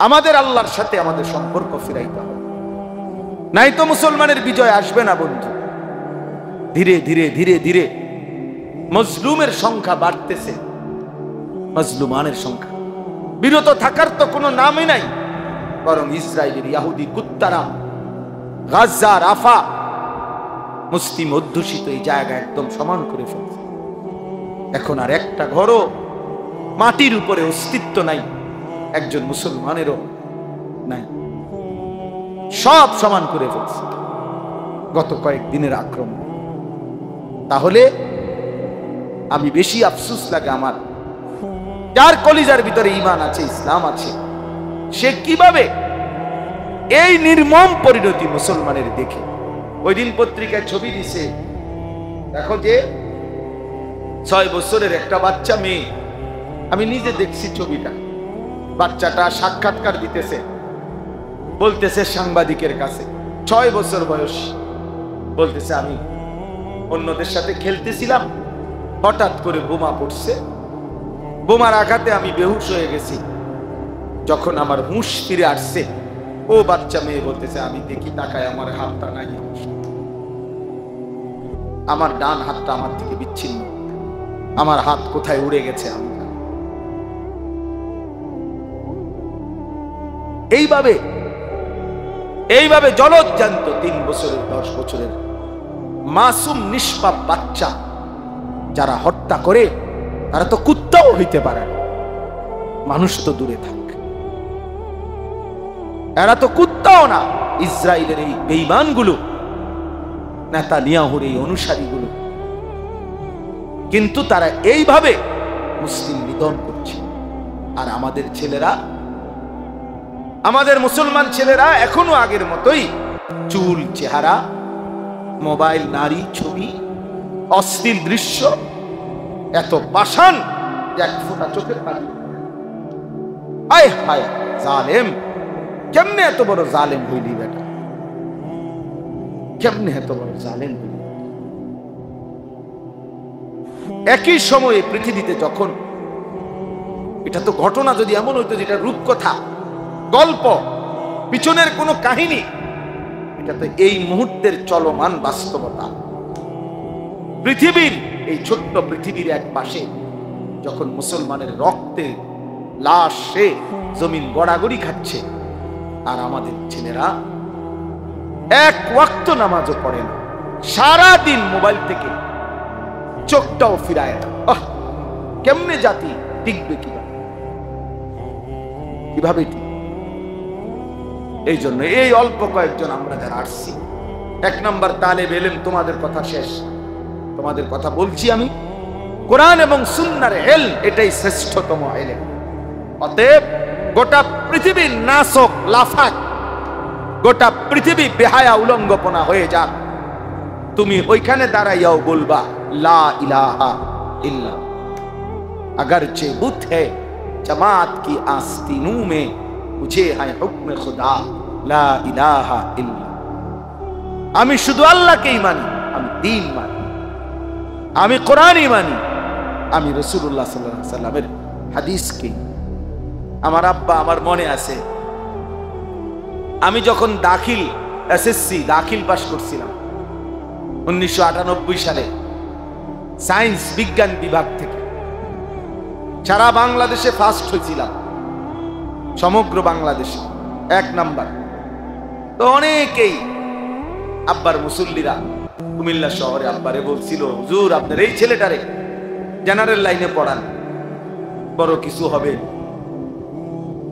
আমাদের আল্লাহর সাথে আমাদের সম্পর্ক ফিরাইতে হবে, নাই তো মুসলমানের বিজয় আসবে না বন্ধু। ধীরে ধীরে ধীরে ধীরে মজলুমের সংখ্যা বাড়তেছে, মজলুমানের সংখ্যা। বিরত থাকার তো কোনো নামই নাই, বরং ইসরায়েলের ইহুদি কুত্তারা গাজা, রাফা, মুসলিম অধ্যুষিত এই জায়গা একদম সমান করে ফেলছে। এখন আর একটা ঘরও মাটির উপরে অস্তিত্ব নাই, একজন মুসলমানেরও নাই, সব সমান করে ফেলছে গত কয়েকদিনের আক্রমণ। তাহলে আমি বেশি আফসোস লাগে আমার, যার কলিজার ভিতরে ঈমান আছে, ইসলাম আছে, সে কিভাবে এই নির্মম পরিণতি মুসলমানের দেখে। ওই দিন পত্রিকায় ছবি দিছে, দেখো যে 6 বছরের একটা বাচ্চা মেয়ে, আমি নিজে দেখছি ছবিটা, বাচ্চাটা সাক্ষাৎকার দিতেছে, বলতেছে সাংবাদিকের কাছে, 6 বছর বয়স, বলতেছে আমি অন্যদের সাথে খেলতেছিলাম, হঠাৎ করে বোমা পড়ছে, বোমার আঘাতে আমি বেহুশ হয়ে গেছি, যখন আমার হুঁশ ফিরে আসছে, ও বাচ্চা মেয়ে বলতেছে আমি দেখি তাকায় আমার হাতটা নাই, আমার ডান হাতটা আমার থেকে বিচ্ছিন্ন, আমার হাত কোথায় উড়ে গেছে আমি জানি। এইভাবে জলজ্জান্ত 3 বছরের 10 বছরের মাসুম নিষ্পাপ বাচ্চা যারা হত্যা করে, তারা তো কুত্তাও হইতে পারে না, মানুষ তো দূরে থাক, এরা তো কুত্তাও না। ইসরায়েলের এই বেঈমানগুলো, নেতানিয়াহুর এই অনুসারীগুলো, কিন্তু তারা এইভাবে মুসলিম নিধন করছে। আর আমাদের ছেলেরা, আমাদের মুসলমান ছেলেরা এখনো আগের মতোই চুল, চেহারা, মোবাইল, নারী, ছবি, অশ্লীল দৃশ্য, এত পাষাণ এক ফোঁটা চোখের পানি। আয় হায় জালেম, কেমনে এত বড় জালেম হইলি বেটা, কেমনে এত বড় জালেম হইলি। একই সময়ে পৃথিবীতে যখন, এটা তো ঘটনা যদি এমন হইতো যেটা রূপকথা, গল্প, পিছনের কোনো কাহিনী, এটা তো এই মুহূর্তের চলমান বাস্তবতা। পৃথিবীর এই ছোট্ট পৃথিবীর এক পাশে যখন মুসলমানের রক্তে লাশে জমিন গড়াগড়ি খাচ্ছে, আর আমাদের ছেলেরা এক ওয়াক্ত নামাজও পড়ে না, সারাদিন মোবাইল থেকে চোখটাও ফিরায় না। কেমনে জাতি টিকবে, কিভাবে টিকবে? এই জন্য এই অল্প কয়েকজন আমরা যারা আসছি, 1 নম্বর তালেব ইলম, তোমাদের কথা শেষ, তোমাদের কথা বলছি আমি, কোরআন এবং সুন্নাহর ইলম এটাই শ্রেষ্ঠতম ইলম। অতএব গোটা পৃথিবীর নাসক লাফাক, গোটা পৃথিবী বেহায়া উলঙ্গপনা হয়ে যাক, তুমি ওইখানে দাঁড়াইয়াও বলবা লা ইলাহা ইল্লা। अगरचे बुत है जमात की आस्तीनों में, मुझे है हुक्म खुदा ला इलाहा इल्ला। আমি শুধু আল্লাহকেই মানি, আমি দ্বীন মানি, আমি কোরআনই মানি, আমি রাসূলুল্লাহ সাল্লাল্লাহু আলাইহি ওয়াসাল্লামের হাদিসকে। আমার আব্বা, আমার মনে আছে, আমি যখন দাখিল এসএসসি দাখিল পাশ করছিলাম 1998 সালে, সায়েন্স বিজ্ঞান বিভাগ থেকে সারা বাংলাদেশে ফার্স্ট হয়েছিলাম, সমগ্র বাংলাদেশে 1 নাম্বার। তো অনেকেই আব্বার মুসল্লিরা কুমিল্লা শহরে আব্বারে বলছিল, হুজুর আপনার এই ছেলেটারে জেনারেল লাইনে পড়ান, বড় কিছু হবে,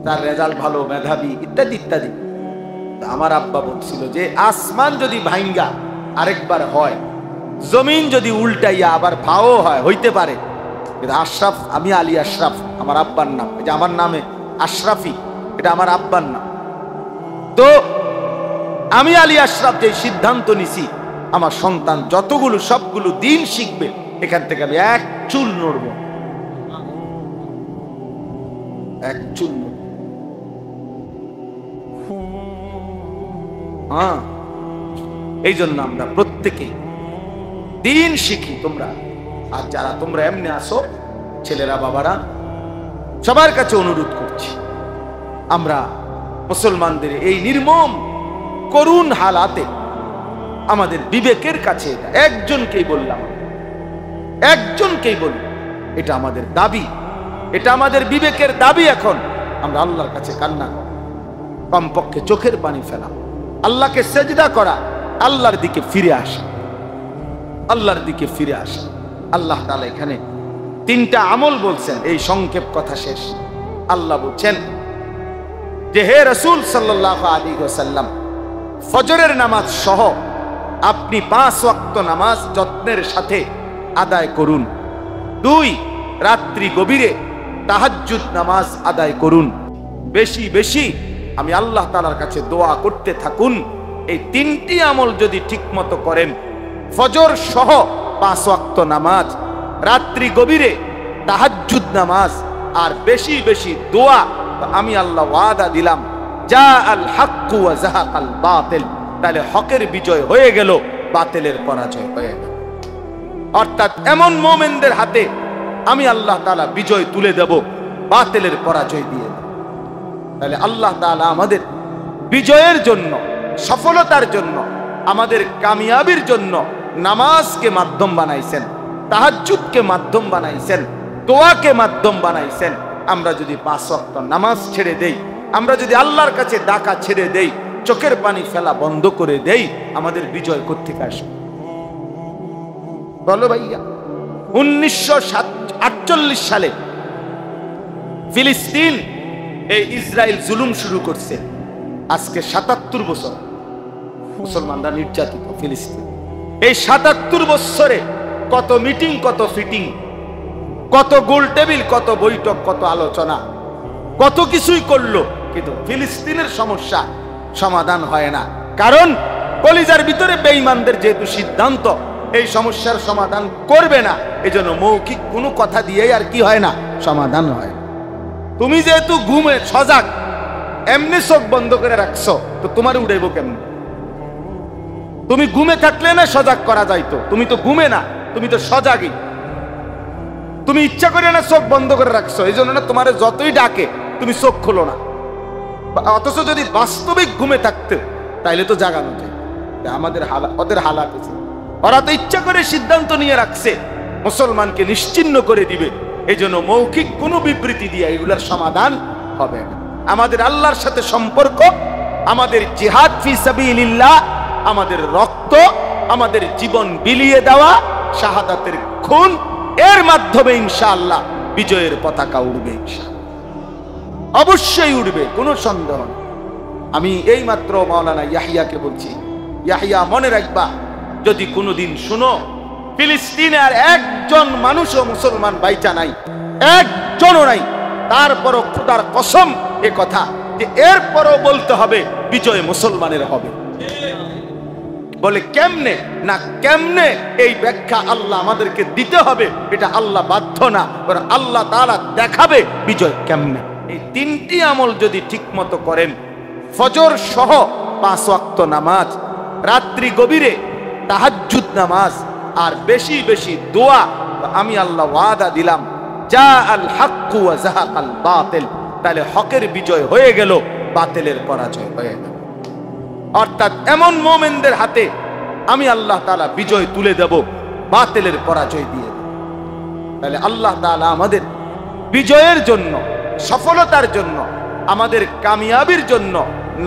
তার রেজাল্ট ভালো, মেধাবী, ইত্যাদি ইত্যাদি। আমার আব্বা বলছিল যে আসমান যদি ভাঙ্গা আরেকবার হয়, জমিন যদি উল্টাইয়া আবার ভাও হয়, হইতে পারে, কিন্তু আশরাফ, আমি আলী আশরাফ আমার আব্বার নাম, এটা আমার নামে আশরাফি, এটা আমার আব্বার নাম। তো আমি আলী আশরাফ যে সিদ্ধান্ত নিছি, আমার সন্তান যতগুলো সবগুলো দিন শিখবে, এখান থেকে আমি এক চুল নড়ব, এক চুল। হ্যাঁ, এই জন্য আমরা প্রত্যেকে দিন শিখি। তোমরা আর যারা তোমরা এমনি আসো, ছেলেরা, বাবারা, সবার কাছে অনুরোধ করছি, আমরা মুসলমানদের এই নির্মম করুণ হালাতে আমাদের বিবেকের কাছে এটা একজনকেই বললাম, একজনকেই বললাম, এটা আমাদের দাবি, এটা আমাদের বিবেকের দাবি। এখন আমরা আল্লাহর কাছে কান্না করা, কমপক্ষে চোখের পানি ফেলা, আল্লাহকে সেজদা করা, আল্লাহর দিকে ফিরে আসা, আল্লাহর দিকে ফিরে আসা। আল্লাহ তাআলা এখানে তিনটা আমল বলছেন। এই সংক্ষেপ কথা শেষ। আল্লাহ বলছেন যে হে রাসূল সাল্লাল্লাহু আলাইহি ওয়াসাল্লাম, ফজরের নামাজ সহ আপনি 5 ওয়াক্ত নামাজ যত্নের সাথে আদায় করুন। 2, রাত্রি গভীরে তাহাজ্জুদ নামাজ আদায় করুন। বেশি বেশি আমি আল্লাহ তাআলার কাছে দোয়া করতে থাকুন। এই তিনটি আমল যদি ঠিকমতো করেন, ফজর সহ 5 ওয়াক্ত নামাজ, রাত্রি গভীরে তাহাজ্জুদ নামাজ, আর বেশি বেশি দোয়া, আমি আল্লাহ ওয়াদা দিলাম যা আল হাক্কু ওয়া যাহাকাল বাতিল, তাহলে হকের বিজয় হয়ে গেল, বাতিলের পরাজয় হয়ে গেল। অর্থাৎ এমন মুমিনদের হাতে আমি আল্লাহ তাআলা বিজয় তুলে দেব, বাতিলের পরাজয় দিয়ে দেব। তাহলে আল্লাহ তাআলা আমাদের বিজয়ের জন্য, সফলতার জন্য, আমাদের কামিয়াবির জন্য নামাজকে মাধ্যম বানাইছেন, তাহাজ্জুদকে মাধ্যম বানাইছেন, দোয়াকে মাধ্যম বানাইছেন। আমরা যদি 5 ওয়াক্ত নামাজ ছেড়ে দেই, আমরা যদি আল্লাহর কাছে ডাকা ছেড়ে দেই, চোখের পানি ফেলা বন্ধ করে দেই, আমাদের বিজয় কোত্থেকে আসবে? বলো ভাইয়া। 1948 সালে ফিলিস্তিন এই ইসরায়েল জুলুম শুরু করছে। আজকে 77 বছর মুসলমানরা নির্যাতিত ফিলিস্তিন। এই 77 বছরে কত মিটিং, কত ফিটিং, কত গোল টেবিল, কত বৈঠক, কত আলোচনা, কত কিছুই করলো, কিন্তু ফিলিস্তিনের সমস্যা সমাধান হয় না। কারণ কলিজার ভিতরে বেঈমানদের যেহেতু সিদ্ধান্ত এই সমস্যার সমাধান করবে না, এজন্য মৌখিক কোনো কথা দিয়েই আর কি হয় না, সমাধান হয়। তুমি যেহেতু ঘুমে সজাগ, এমনি চোখ বন্ধ করে রাখছো, তো তোমার উড়াইবো কেমন? তুমি ঘুমে থাকলে না সজাগ করা যাইতো, তুমি তো ঘুমে না, তুমি তো সজাগই। তুমি ইচ্ছা করে না চোখ বন্ধ করে রাখছো, এই জন্য না তোমার যতই ডাকে তুমি চোখ খোলো না। অথচ যদি বাস্তবিক ঘুমে থাকতে, তাইলে তো জাগানো যায়। আমাদের ওদের হালাত আছে, ওরা তো ইচ্ছা করে সিদ্ধান্ত নিয়ে রাখছে মুসলমানকে নিশ্চিহ্ন করে দিবে। এই জন্য মৌখিক কোনো বিবৃতি দিয়ে এগুলার সমাধান হবে না। আমাদের আল্লাহর সাথে সম্পর্ক, আমাদের জিহাদ ফি সাবিলিল্লাহ, আমাদের রক্ত, আমাদের জীবন বিলিয়ে দেওয়া, শাহাদাতের খুন, এর মাধ্যমে ইনশাআল্লাহ বিজয়ের পতাকা উড়বে, ইনশাআল্লাহ অবশ্যই উড়বে, কোনো সন্দেহ নেই। আমি এই মাত্র মাওলানা ইয়াহিয়াকে বলছি, ইয়াহিয়া মনে রাখবা, যদি কোনোদিন শুনো ফিলিস্তিনে আর একজন মানুষও মুসলমান বাইচা নাই, একজনও নাই, তারপরও খোদার কসম এ কথা যে এরপরও বলতে হবে বিজয় মুসলমানের হবে। বলে কেমনে? না কেমনে এই ব্যাখ্যা আল্লাহ আমাদেরকে দিতে হবে, এটা আল্লাহ বাধ্য না, বরং আল্লাহ তাআলা দেখাবে বিজয় কেমনে। এই তিনটি আমল যদি ঠিক মতো করেন, ফজর সহ 5 ওয়াক্ত নামাজ, রাত্রি গভীরে তাহাজ্জুদ নামাজ, আর বেশি বেশি দোয়া, আমি আল্লাহ ওয়াদা দিলাম যা আল হাক্কু ওয়া যাহাকাল বাতিল, তাহলে হকের বিজয় হয়ে গেল, বাতিলের পরাজয় হয়ে গেল। অর্থাৎ এমন মুমিনদের হাতে আমি আল্লাহ তাআলা বিজয় তুলে দেব, বাতিলের পরাজয় দিয়ে দেব। তাহলে আল্লাহ তাআলা আমাদের বিজয়ের জন্য, সফলতার জন্য, আমাদের কামিয়াবির জন্য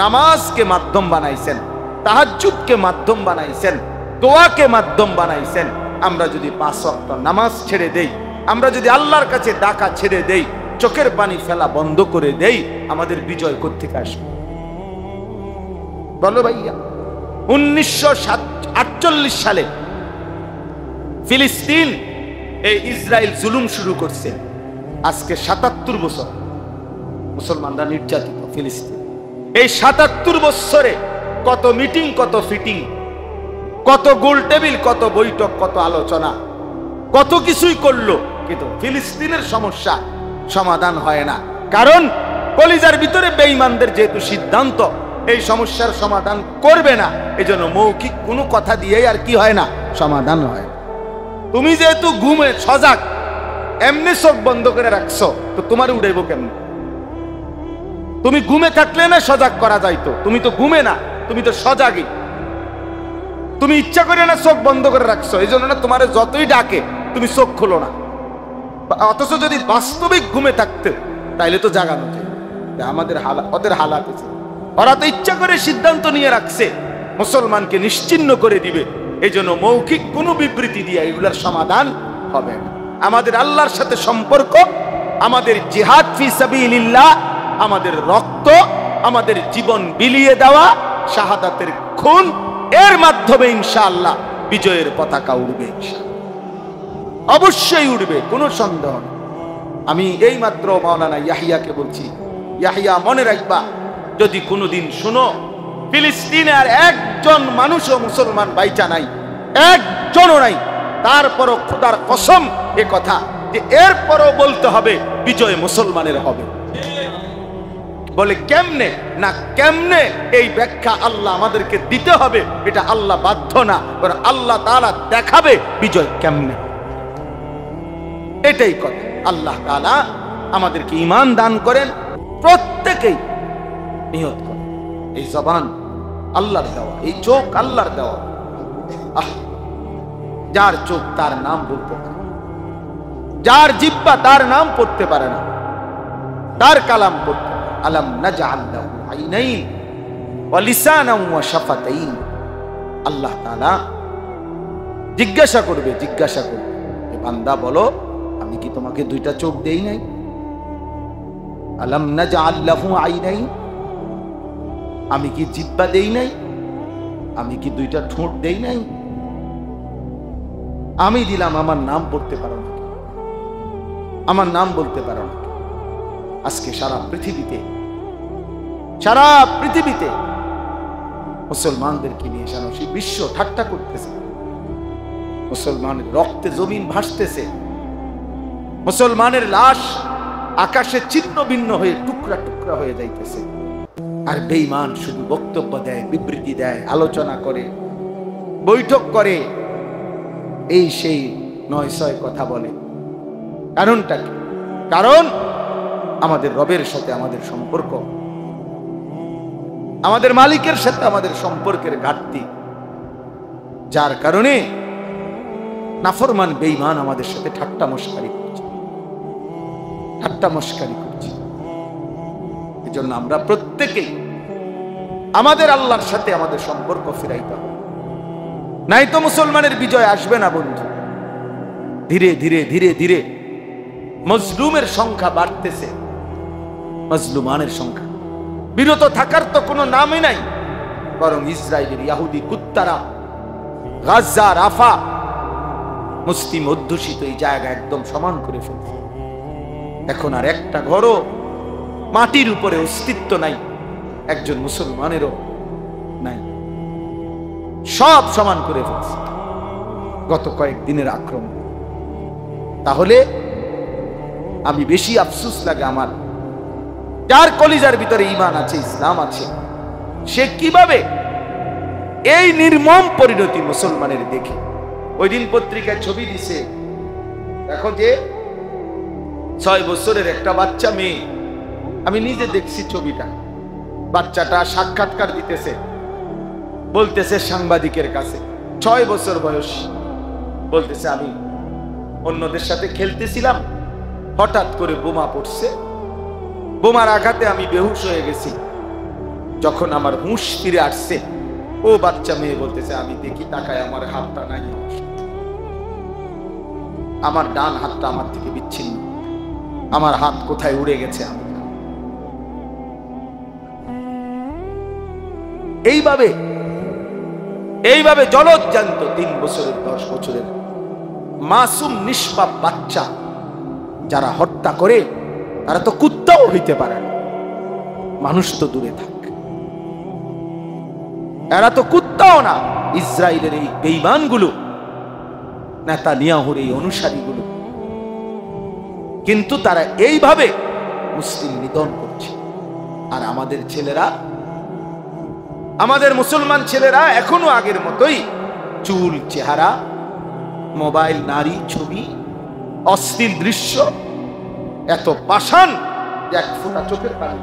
নামাজকে মাধ্যম বানাইছেন, তাহাজ্জুদকে মাধ্যম বানাইছেন, দোয়াকে মাধ্যম বানাইছেন। আমরা যদি 5 ওয়াক্ত নামাজ ছেড়ে দেই, আমরা যদি আল্লাহর কাছে ডাকা ছেড়ে দেই, চোখের পানি ফেলা বন্ধ করে দেই, আমাদের বিজয় কোত্থেকে আসবে? বলো ভাইয়া। 1948 সালে ফিলিস্তিন এই ইসরায়েল জুলুম শুরু করছে। আজকে 77 বছর মুসলমানরা নির্যাতিত ফিলিস্তিন। এই 77 বছরে কত মিটিং, কত ফিটিং, কত গোল টেবিল, কত বৈঠক, কত আলোচনা, কত কিছুই করলো, কিন্তু ফিলিস্তিনের সমস্যা সমাধান হয় না। কারণ কলিজার ভিতরে বেঈমানদের যেহেতু সিদ্ধান্ত এই সমস্যার সমাধান করবে না, এজন্য মৌখিক কোনো কথা দিয়েই আর কি হয় না, সমাধান হয়। তুমি যেহেতু ঘুমে সজাগ, এমনি চোখ বন্ধ করে রাখছো, তো তোমার উড়াইবো কেমন? তুমি ঘুমে থাকলে না সজাগ করা যাইতো, তুমি তো ঘুমে না, তুমি তো সজাগই। তুমি ইচ্ছা করে না চোখ বন্ধ করে রাখছো, এই জন্য না তোমার যতই ডাকে তুমি চোখ খোলো না। অথচ যদি বাস্তবিক ঘুমে থাকতে তাইলে তো জাগানো যায়। আমাদের ওদের হালাত আছে, ওরা তো ইচ্ছা করে সিদ্ধান্ত নিয়ে রাখছে মুসলমানকে নিশ্চিহ্ন করে দিবে। এই জন্য মৌখিক কোনো বিবৃতি দিয়ে এগুলার সমাধান হবে না। আমাদের আল্লাহর সাথে সম্পর্ক, আমাদের জিহাদ ফি সাবিলিল্লাহ, আমাদের রক্ত, আমাদের জীবন বিলিয়ে দেওয়া, শাহাদাতের খুন, এর মাধ্যমে ইনশাআল্লাহ বিজয়ের পতাকা উড়বে, অবশ্যই উড়বে, কোনো সন্দেহ নেই। আমি এই মাত্র মাওলানা ইয়াহিয়াকে বলছি, ইয়াহিয়া মনে রাখবা, যদি কোনোদিন শুনো ফিলিস্তিনে আর একজন মানুষও মুসলমান বাইচা নাই, একজনও নাই, তারপরও খোদার কসম এ কথা যে এরপরও বলতে হবে বিজয় মুসলমানের হবে। বলে কেমনে না, কেমনে এই ব্যাখ্যা আল্লাহ আমাদেরকে দিতে হবে, এটা আল্লাহ বাধ্য না, আল্লাহ তাআলা দেখাবে বিজয় কেমনে। এটাই কথা। আল্লাহ তাআলা আমাদেরকে ঈমান দান করেন, প্রত্যেকেই নিয়ত করেন। এই জবান আল্লাহর দেওয়া, এই চোখ আল্লাহর দেওয়া। যার চোখ তার নাম বলতে পারে, যার জিহ্বা তার নাম পড়তে পারে না, তার কালাম পড়তে পারে। আলাম নাজআল লাহু আইনাইন ওয়া লিসানান ওয়া শাফাতাইন। আল্লাহ তাআলা জিজ্ঞাসা করবে বান্দা বলো, আমি কি তোমাকে দুইটা চোখ দেই নাই? আলাম নাজআল লাহু আইনাইন, আমি কি জিহ্বা দেই নাই? আমি কি দুইটা ঠোঁট দেই নাই? আমি দিলাম, আমার নাম পড়তে পারো না, আমার নাম বলতে পারো না। আজকে সারা পৃথিবীতে মুসলমানদেরকে নিয়ে সারা বিশ্ব ঠাট্টা করতেছে। মুসলমানের রক্তে জমিন ভাসতেছে, মুসলমানের লাশ আকাশে ছিন্ন ভিন্ন হয়ে টুকরা টুকরা হয়ে যাইতেছে। আর বেঈমান শুধু বক্তব্য দেয়, বিবৃতি দেয়, আলোচনা করে, বৈঠক করে, এই সেই নয় ছয় কথা বলে। কারণটা কি? কারণ আমাদের রবের সাথে আমাদের সম্পর্ক, আমাদের মালিকের সাথে আমাদের সম্পর্কের ঘাটতি, যার কারণে নাফরমান বেঈমান আমাদের সাথে ঠাট্টা মশকারি করছে। এজন্য আমরা প্রত্যেকেই আমাদের আল্লাহর সাথে আমাদের সম্পর্ক ফিরাইতে হবে, নাই তো মুসলমানের বিজয় আসবে না বন্ধু। ধীরে ধীরে ধীরে ধীরে মজলুমের সংখ্যা বাড়তেছে, মজলুমানের সংখ্যা। বিরত থাকার তো কোনো নামই নাই, বরং ইসরায়েলের ইহুদি কুত্তারা গাজা, রাফা, মুসলিম অধ্যুষিত এই জায়গা একদম সমান করে ফেলছে। এখন আর একটা ঘরও মাটির উপরে অস্তিত্ব নাই, একজন মুসলমানেরও নাই, সব সমান করে ফেলছে গত কয়েকদিনের আক্রমণ। তাহলে আমি বেশি আফসোস লাগে আমার, যার কলিজার ভিতরে ঈমান আছে, ইসলাম আছে, সে কিভাবে এই নির্মম পরিণতি মুসলমানের দেখে। ওই দিন পত্রিকায় ছবি দিছে, দেখো যে 6 বছরের একটা বাচ্চা মেয়ে, আমি নিজে দেখছি ছবিটা। বাচ্চাটা সাক্ষাৎকার দিতেছে, বলতেছে সাংবাদিকের কাছে, 6 বছর বয়স, বলতেছে আমি অন্যদের সাথে খেলতেছিলাম, হঠাৎ করে বোমা পড়ছে, বোমার আঘাতে আমি বেহুশ হয়ে গেছি। যখন আমার হুঁশ ফিরে আসছে, ও বাচ্চা মেয়ে বলতেছে আমি দেখি তাকায় আমার হাতটা নাই, আমার ডান হাতটা আমার থেকে বিচ্ছিন্ন, আমার হাত কোথায় উড়ে গেছে। আমি এইভাবে জলজ্জান্ত 3 বছরের 10 বছরের মাসুম নিষ্পাপ বাচ্চা যারা হত্যা করে, তারা তো কুত্তাও হইতে পারে না, মানুষ তো দূরে থাক, এরা তো কুত্তাও না। ইসরায়েলের এই বেঈমানগুলো, নেতানিয়াহুর এই অনুসারীগুলো, কিন্তু তারা এইভাবে মুসলিম নিধন করছে। আর আমাদের ছেলেরা, আমাদের মুসলমান ছেলেরা এখনো আগের মতোই চুল, চেহারা, মোবাইল, নারী, ছবি, অশ্লীল দৃশ্য, এত পাষাণ যে এক ফোঁটা চোখের পানি।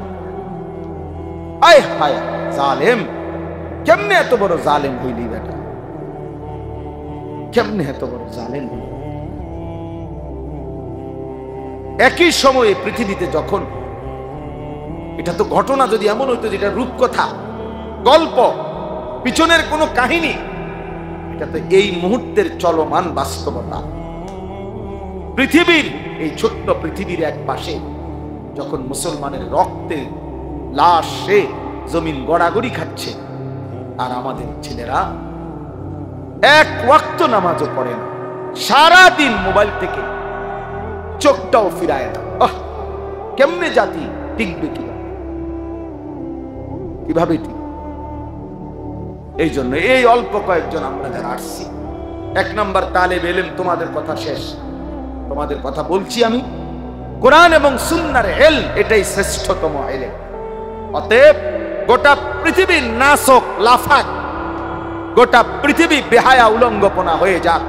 আয় হায় জালেম, কেমনে এত বড় জালেম হইলি বেটা, কেমনে এত বড় জালেম হইলি। একই সময়ে পৃথিবীতে যখন, এটা তো ঘটনা যদি এমন হইতো যেটা রূপকথা, গল্প, পিছনের কোনো কাহিনী, এটা তো এই মুহূর্তের চলমান বাস্তবতা। পৃথিবীর এই ছোট্ট পৃথিবীর এক পাশে যখন মুসলমানের রক্তে লাশে জমিন গড়াগড়ি খাচ্ছে, আর আমাদের ছেলেরা এক ওয়াক্ত নামাজও পড়ে না, সারাদিন মোবাইল থেকে চোখটাও ফিরায় না। কেমনে জাতি টিকবে কিভাবে ঠিক? এই জন্য এই অল্প কয়েকজন আমরা যারা আসছি, 1 নম্বর তালেব ইলম, তোমাদের কথা শেষ, তোমাদের কথা বলছি আমি। কোরআন এবং সুন্নাহর ইলম এটাই শ্রেষ্ঠতম ইলম। অতএব গোটা পৃথিবীর নাসক লাফাক, গোটা পৃথিবী বেহায়া উলঙ্গপনা হয়ে যাক,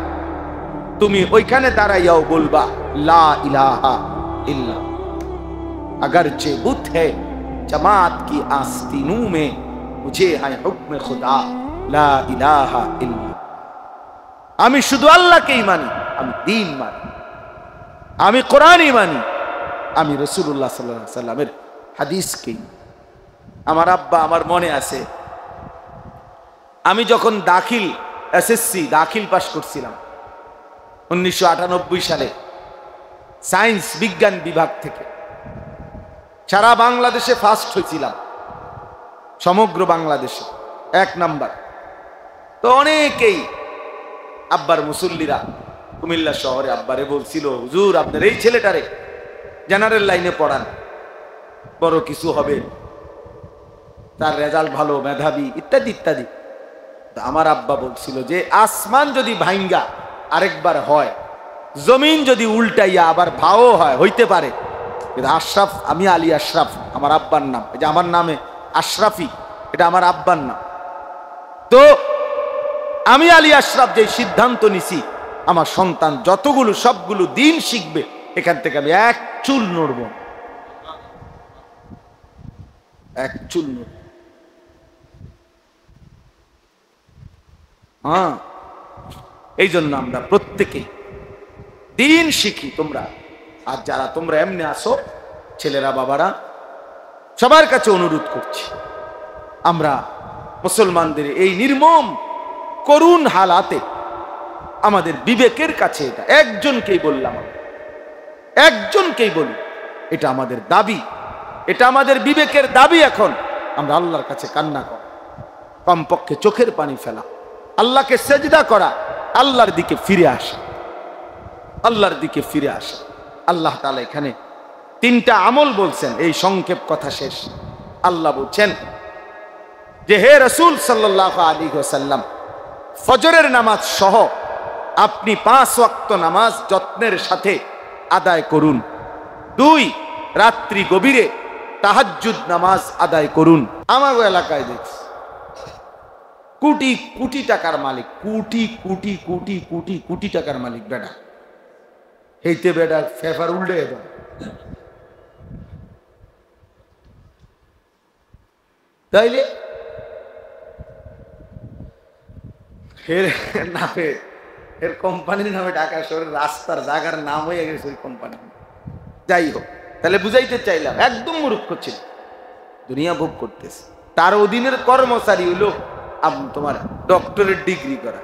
তুমি ওইখানে দাঁড়াইয়াও বলবা লা ইলাহা ইল্লা। अगर जे बुत है जमात की आस्तीनों में, मुझे है हुक्म खुदा ला इलाहा इल्ला। আমি শুধু আল্লাহকেই মানি, আমি দ্বীন মানি, আমি কোরআনই মানি, আমি রাসূলুল্লাহ সাল্লাল্লাহু আলাইহি ওয়াসাল্লামের হাদিসকেই। আমার আব্বা, আমার মনে আছে, আমি যখন দাখিল এসএসসি দাখিল পাশ করছিলাম 1998 সালে, সায়েন্স বিজ্ঞান বিভাগ থেকে সারা বাংলাদেশে ফার্স্ট হয়েছিলাম, সমগ্র বাংলাদেশে 1 নাম্বার। তো অনেকেই আব্বার মুসল্লিরা কুমিল্লা শহরে আব্বারে বলছিল, হুজুর আপনার এই ছেলেটারে জেনারেল লাইনে পড়ান, বড় কিছু হবে, তার রেজাল্ট ভালো, মেধাবী, ইত্যাদি ইত্যাদি। আমার আব্বা বলছিল যে আসমান যদি ভাঙ্গা আরেকবার হয়, জমিন যদি উল্টাইয়া আবার ভাও হয়, হইতে পারে, আশরাফ, আমি আলী আশরাফ আমার আব্বার নাম, এই যে আমার নামে আশরাফি, এটা আমার আব্বার নাম। তো আমি আলী আশরাফ যে সিদ্ধান্ত নিছি, আমার সন্তান যতগুলো সবগুলো দিন শিখবে, এখান থেকে আমি এক চুল নড়ব, এক চুল নড়ব। হ্যাঁ, এই জন্য আমরা প্রত্যেকে দিন শিখি। তোমরা আর যারা তোমরা এমনি আসো, ছেলেরা বাবারা, সবার কাছে অনুরোধ করছি, আমরা মুসলমানদের এই নির্মম করুণ হালাতে আমাদের বিবেকের কাছে, এটা একজনকেই বললাম, একজনকেই বলি, এটা আমাদের দাবি, এটা আমাদের বিবেকের দাবি। এখন আমরা আল্লাহর কাছে কান্না করা, কমপক্ষে চোখের পানি ফেলা, আল্লাহকে সেজদা করা, আল্লাহর দিকে ফিরে আসা, আল্লাহর দিকে ফিরে আসা। আল্লাহ তাআলা এখানে 3টা আমল বলছেন, এই সংক্ষেপ কথা শেষ। আল্লাহ বলছেন যে হে রাসূল সাল্লাল্লাহু আলাইহি ওয়াসাল্লাম, ফজরের নামাজ সহ আপনি 5 ওয়াক্ত নামাজ যত্নের সাথে আদায় করুন। 2, রাত্রি গভীরে তাহাজ্জুদ নামাজ আদায় করুন। আমার এলাকায় দেখছি কোটি কোটি টাকার মালিক, কোটি কোটি কোটি কোটি কোটি টাকার মালিক বেটা, হেইতে বেটা ফেফার উল্টে দেয়। তাইলে এর নামে, এর কোম্পানির নামে ঢাকা শহরের রাস্তার জায়গার নাম হয়ে গেছে ওই কোম্পানি। যাই হোক, তাহলে বুঝাইতে চাইলাম, একদম মূর্খ ছিল, দুনিয়া ভোগ করতেছে। তার অধীনের কর্মচারী হইল তোমার ডক্টরেট ডিগ্রি করা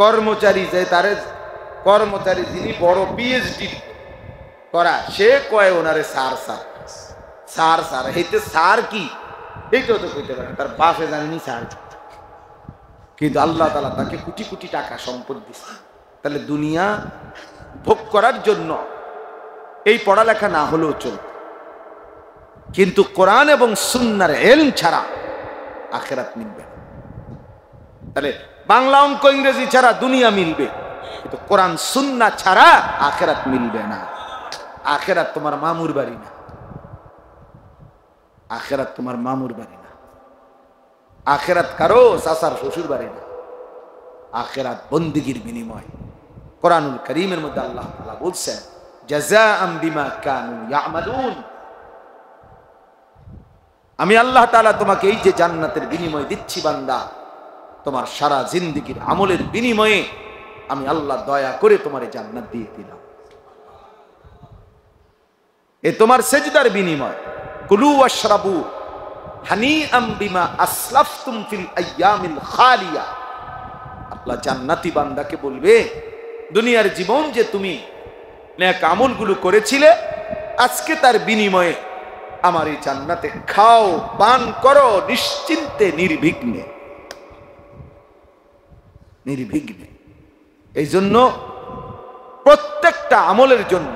কর্মচারী, যে তার কর্মচারী যিনি বড় পিএইচডি করা, সে কয় ওনারে স্যার স্যার স্যার স্যার, এইতে স্যার কি এইটাও তো কইতে পারে, তার বাপে জানেনি স্যার। কিন্তু আল্লাহ তাআলা তাকে কোটি কোটি টাকা সম্পদ দিচ্ছে। তাহলে দুনিয়া ভোগ করার জন্য এই পড়ালেখা না হলেও চলত, কিন্তু কোরআন এবং সুন্নাহর ইলম ছাড়া আখিরাত মিলবে না। তাহলে বাংলা অঙ্ক ইংরেজি ছাড়া দুনিয়া মিলবে, কিন্তু কোরআন সুন্নাহ ছাড়া আখিরাত মিলবে না। আখিরাত তোমার মামুর বাড়ি না, আখিরাত তোমার মামুর বাড়ি না, আখিরাত কারো চাচার শ্বশুর বাড়ি না, আখিরাত বন্দেগীর বিনিময়। কোরআনুল কারীমের মধ্যে আল্লাহ তাআলা বলছেন জাযাআম বিমা কানু ইয়ামালুন, আমি আল্লাহ তাআলা তোমাকে এই যে জান্নাতের বিনিময় দিচ্ছি বান্দা, তোমার সারা জিন্দেগীর আমলের বিনিময়ে আমি আল্লাহ দয়া করে তোমার জান্নাত দিয়ে দিলাম। এ তোমার সেজদার বিনিময়। কুলু ওয়াশরাবু হানিআম বিমা আসলাফতুম ফিল আইয়ামিল খালিয়া। আল্লাহ জান্নাতি বান্দাকে বলবে, দুনিয়ার জীবন যে তুমি নেক আমলগুলো করেছিলে, আজকে তার বিনিময়ে আমার এই জান্নাতে খাও, পান করো নিশ্চিন্তে, নির্বিঘ্নে। নির্বিঘ্নে। এই জন্য প্রত্যেকটা আমলের জন্য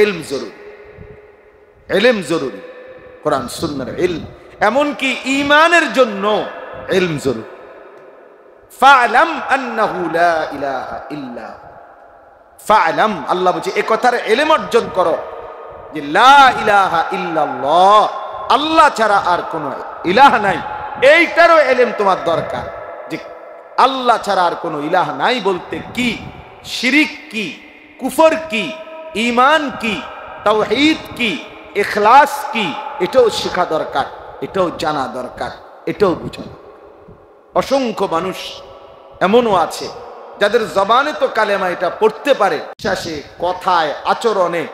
ইলম জরুরি, ইলম জরুরি, কোরআন সুন্নাহর ইলম। এমনকি ঈমানের জন্য ইলম জরুরি। ফা'লাম আন্নাহু লা ইলাহা ইল্লা, ফা'লাম, আল্লাহ বলছে এ কথার ইলম অর্জন করো যে লা ইলাহা ইল্লাল্লাহ, আল্লাহ ছাড়া আর কোনো ইলাহ নাই। এইটারও ইলম তোমার দরকার যে আল্লাহ ছাড়া আর কোনো ইলাহ নাই বলতে কি, শিরিক কি, কুফর কি, ঈমান কি, তাওহীদ কি, ইখলাস কি, এটাও শেখা দরকার, এটাও জানা দরকার, এটাও বুঝা। অসংখ্য মানুষ এমনও আছে যাদের জবানে তো কালেমা এটা পড়তে পারে, বিশ্বাসে, কথায়, আচরণে,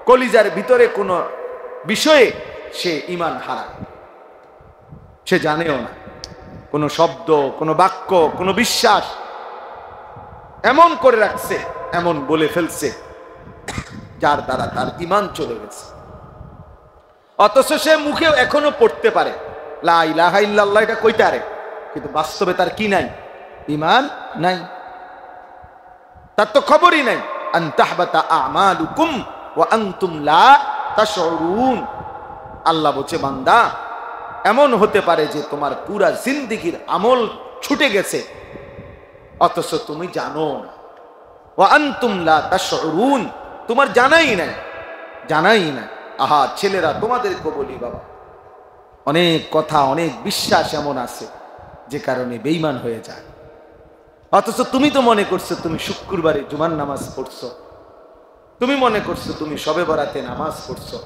কলিজার ভিতরে কোনো বিষয়ে সে ঈমান হারা, সে জানেও না। কোনো শব্দ, কোনো বাক্য, কোনো বিশ্বাস এমন করে রাখছে, এমন বলে ফেলছে যার দ্বারা তার ঈমান চলে গেছে। অথচ সে মুখেও এখনো পড়তে পারে লা ইলাহা ইল্লাল্লাহ, এটা কইতে পারে, কিন্তু বাস্তবে তার কি নাই? ঈমান নাই, তার তো খবরই নাই। আন তাহবাতা আমালুকুম ওয়া আনতুম লা তাশউরুন। আল্লাহ বলছে বান্দা, এমন হতে পারে যে তোমার পুরা জিন্দেগীর আমল ছুটে গেছে অথচ তুমি জানো না। ওয়া আনতুম লা তাশউরুন, তোমার জানাই নাই, জানাই নাই। আহা ছেলেরা, তোমাদেরকে বলি বাবা, অনেক কথা, অনেক বিশ্বাস এমন আছে যে কারণে বেঈমান হয়ে যায়। অথচ তুমি তো মনে করছো তুমি শুক্রবারে জুমার নামাজ পড়ছো, তুমি মনে করছো তুমি শবে বরাতে নামাজ পড়ছো,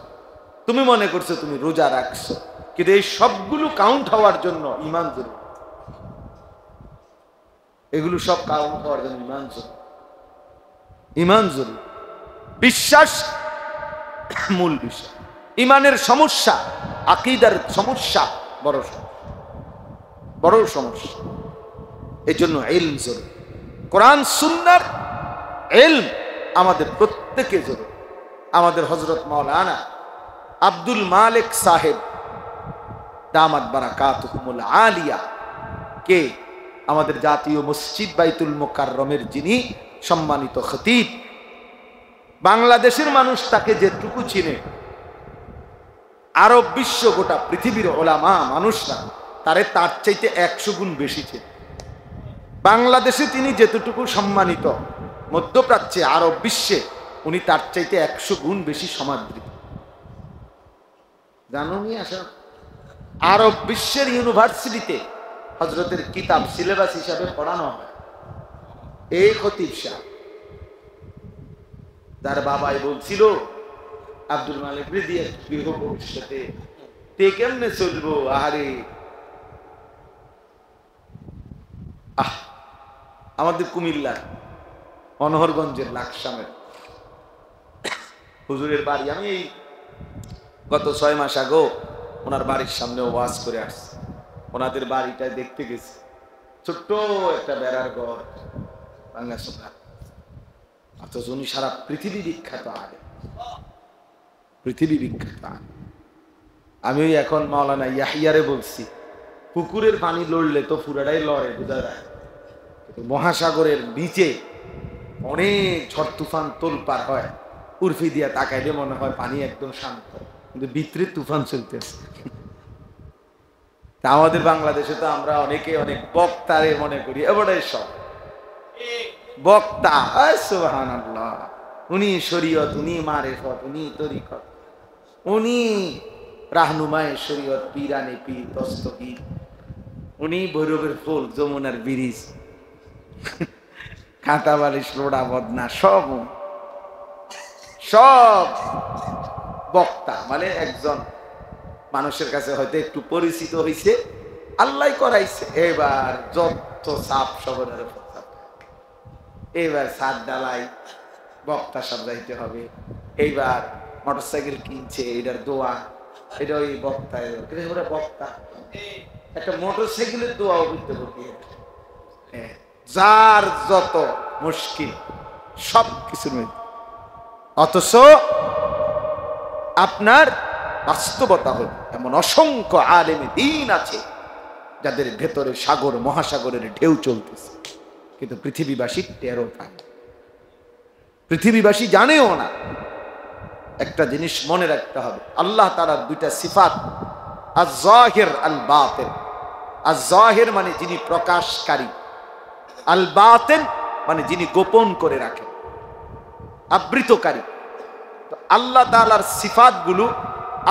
তুমি মনে করছো তুমি রোজা রাখছো, কিন্তু এই সবগুলো কাউন্ট হওয়ার জন্য ঈমান জরুরি। এগুলো সব কাউন্ট হওয়ার জন্য ঈমান জরুরি, ঈমান জরুরি। বিশ্বাস মূল বিষয়। ঈমানের সমস্যা, আকীদার সমস্যা বড় সমস্যা, বড় সমস্যা। এই জন্য ইলম জরুরি। কোরআন সুন্নাহর ইলম আমাদের প্রত্যেকে জরুরি। আমাদের হযরত মাওলানা আব্দুল মালিক সাহেব দামাত বারাকাতুহুমুল আলিয়া কে আমাদের জাতীয় মসজিদ বাইতুল মুকাররমের যিনি সম্মানিত খতিব, বাংলাদেশের মানুষ তাকে যেটুকু চিনে, আরব বিশ্ব, গোটা পৃথিবীর ওলামা মানুষরা তারে তার চাইতে 100 গুণ বেশি চিনে। বাংলাদেশে তিনি যেতটুকু সম্মানিত, মধ্যপ্রাচ্যে, আরব বিশ্বে উনি তার চাইতে 100 গুণ বেশি সমাদৃত। জানো নি? আসা আরব বিশ্বের ইউনিভার্সিটিতে হযরতের কিতাব সিলেবাস হিসাবে পড়ানো হয়। এই খতিব সাহেব, তার বাবাই বলছিল আব্দুল মালিক দিয়ে গৃহ ভবিষ্যতে তে কেমনে চলবো। আহারে, আমাদের কুমিল্লার অনহরগঞ্জের লাকসামের হুজুরের বাড়ি, আমি এই গত 6 মাস আগে ওনার বাড়ির সামনে ওয়াজ করে আসছি। ওনাদের বাড়িটা দেখতে গেছি, ছোট্ট একটা বেড়ার ঘর, বাংলা সোনা। অথচ উনি সারা পৃথিবী বিখ্যাত, আগে পৃথিবী বিখ্যাত। আমি ওই এখন মাওলানা ইয়াহিয়ারে বলছি, পুকুরের পানি লড়লে তো পুরাটাই লড়ে, বোঝা যায়। মহাসাগরের নিচে অনেক ঝড় তুফান তোলপার হয়, উর্ফি দিয়া তাকাইলে মনে হয় পানি একদম শান্ত, কিন্তু ভিতরে তুফান চলতেছে। তা আমাদের বাংলাদেশে তো আমরা অনেকে অনেক বক্তারে মনে করি, এবারে সব বক্তা। সুবহানাল্লাহ, উনি শরীয়ত, উনি মারেফত, উনি তরিকত, উনি রাহনুমায়ে শরীয়ত, পীরানে পীর, দস্তগীর, উনি ভৈরবের ফুল, যমুনার ব্রিজ, কাঁটা বালিশ, লোড়া বদনা, সব সব বক্তা। মানে একজন মানুষের কাছে হয়তো একটু পরিচিত হয়েছে, আল্লাহ করাইছে। এবার যত চাপ সবরের উপর চাপ, এইবার ছাদ ডালাই বক্তা সাজাইতে হবে, এইবার মোটরসাইকেল কিনছে, এটার দোয়া, এটা ওই বক্তা, বক্তা একটা মোটরসাইকেলের দোয়াও করতে হবে। যার যত মুশকিল সব কিছুর মধ্যে, অথচ আপনার বাস্তবতা হল এমন অসংখ্য আলেমে দ্বীন আছে যাদের ভেতরে সাগর মহাসাগরের ঢেউ চলতেছে, কিন্তু পৃথিবীবাসী টেরও পায় না, পৃথিবীবাসী জানেও না। একটা জিনিস মনে রাখতে হবে, আল্লাহ তাআলার দুইটা সিফাত, আয-যাহির আল বাতিন। আয-যাহির মানে যিনি প্রকাশকারী, আল বাতিন মানে যিনি গোপন করে রাখেন, আবৃতকারী। তো আল্লাহ তাআলার সিফাতগুলো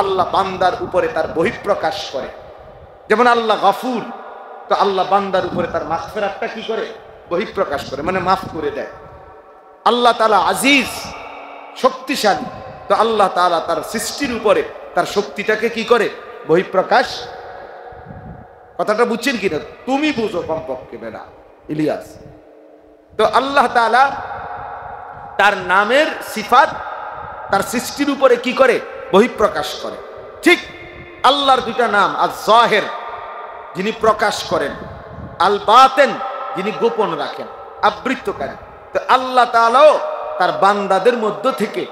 আল্লাহ বান্দার উপরে তার বহিঃপ্রকাশ করে। যেমন আল্লাহ গফুর, তো আল্লাহ বান্দার উপরে তার মাগফিরাতটা কি করে? বহিঃপ্রকাশ করে, মানে মাফ করে দেয়। আল্লাহ তাআলা আজিজ, শক্তিশালী, তো আল্লাহ তাআলা তার সৃষ্টির উপরে তার শক্তিটাকে কি করে? বহিঃপ্রকাশ। কথাটা বুঝছেন কিনা? তুমি বুঝো কমপক্ষে বেটা ইলিয়াস। তো আল্লাহ তাআলা তার নামের সিফাত তার সৃষ্টির উপরে কি করে? বহিঃপ্রকাশ করে। ঠিক আল্লাহর দুইটা নাম, আয-যাহির যিনি প্রকাশ করেন, আল বাতিন যিনি গোপন রাখেন, আবৃতকারী। তো আল্লাহ তাআলাও তার বান্দাদের মধ্য থেকে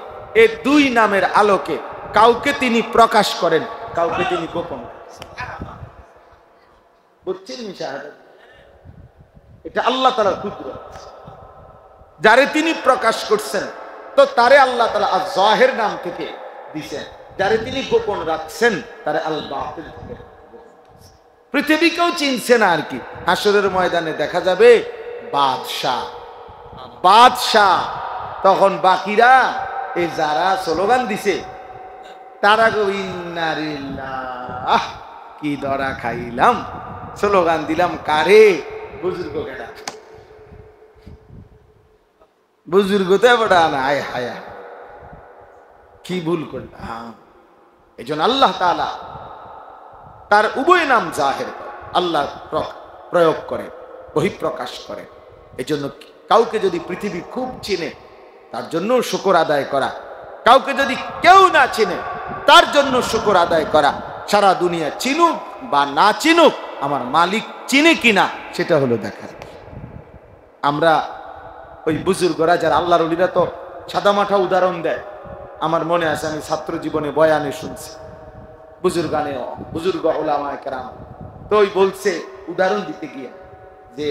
এই দুই নামের আলোকে কাউকে তিনি প্রকাশ করেন, কাউকে তিনি গোপন রাখেন। বুঝছেন মুশাহাদা? এটা আল্লাহ তাআলার কুদরত। যারে তিনি প্রকাশ করছেন তো তারে আল্লাহ তাআলা আয-যাহির নাম থেকে দিয়েছেন, যারে তিনি গোপন রাখছেন তারে আল বাতিন থেকে। পৃথিবী কেউ চিনছে না আর কি। হাসরের ময়দানে দেখা যাবে বাদশাহ, বাদশাহ। তখন বাকিরা এই যারা স্লোগান দিছে তারা গো ইন্না লিল্লাহ, কি ধরা খাইলাম, স্লোগান দিলাম কারে? বুজুর্গ কেডা? বুজুর্গ তো বড় না, আয় হায়া কি ভুল করলাম। এই জন্য আল্লাহ তাআলা তার উভয় নাম জাহের করে, আল্লাহ প্রয়োগ করে, বহিঃপ্রকাশ করে। এই জন্য কাউকে যদি পৃথিবী খুব চিনে তার জন্য শুকর আদায় করা, কাউকে যদি কেউ না চিনে তার জন্য শুকর আদায় করা। সারা দুনিয়া চিনুক বা না চিনুক, আমার মালিক চিনে কিনা সেটা হলো দেখার। আমরা ওই বুজুর্গরা যারা আল্লাহর ওলিরা তো সাদামাঠা উদাহরণ দেয়। আমার মনে আছে আমি ছাত্র জীবনে বয়ানে শুনছি, বুজুর্গ উলামায়ে কেরাম তো ওই বলছে উদাহরণ দিতে গিয়ে যে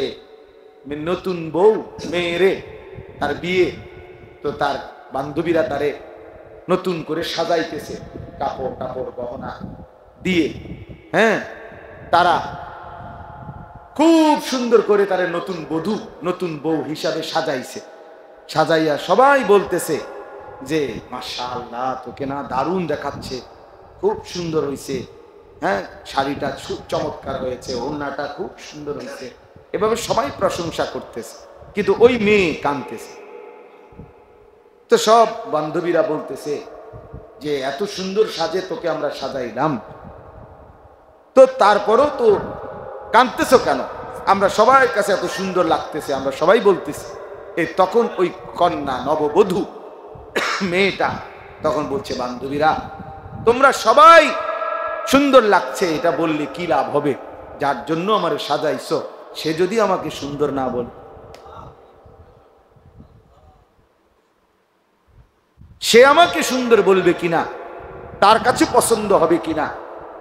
নতুন বউ মেয়েরে তার বিয়ে, তো তার বান্ধবীরা তারে নতুন করে সাজাইতেছে, কাপড় টাপড় গহনা দিয়ে, হ্যাঁ, তারা খুব সুন্দর করে তারে নতুন বধূ নতুন বউ হিসাবে সাজাইছে। সাজাইয়া সবাই বলতেছে যে মাশাআল্লাহ, তোকে না দারুণ দেখাচ্ছে, খুব সুন্দর হয়েছে, হ্যাঁ, শাড়িটা খুব চমৎকার হয়েছে, ওড়নাটা খুব সুন্দর হয়েছে, এভাবে সবাই প্রশংসা করতেছে। কিন্তু ওই মেয়ে কাঁদতেছে। তো সব বান্ধবীরা বলতেছে যে এত সুন্দর সাজে তোকে আমরা সাজাইলাম, তো তারপরও তো কাঁদতেছো কেন? আমরা সবার কাছে এত সুন্দর লাগতেছে, আমরা সবাই বলতেছি। তখন ওই কন্যা নববধূ মেয়েটা তখন বলছে, বান্ধবীরা তোমরা সবাই সুন্দর লাগছে এটা বললে কি লাভ হবে? যার জন্য আমার সাজাইছো সে যদি আমাকে সুন্দর না বলে, সে আমাকে সুন্দর বলবে কিনা, তার কাছে পছন্দ হবে কিনা,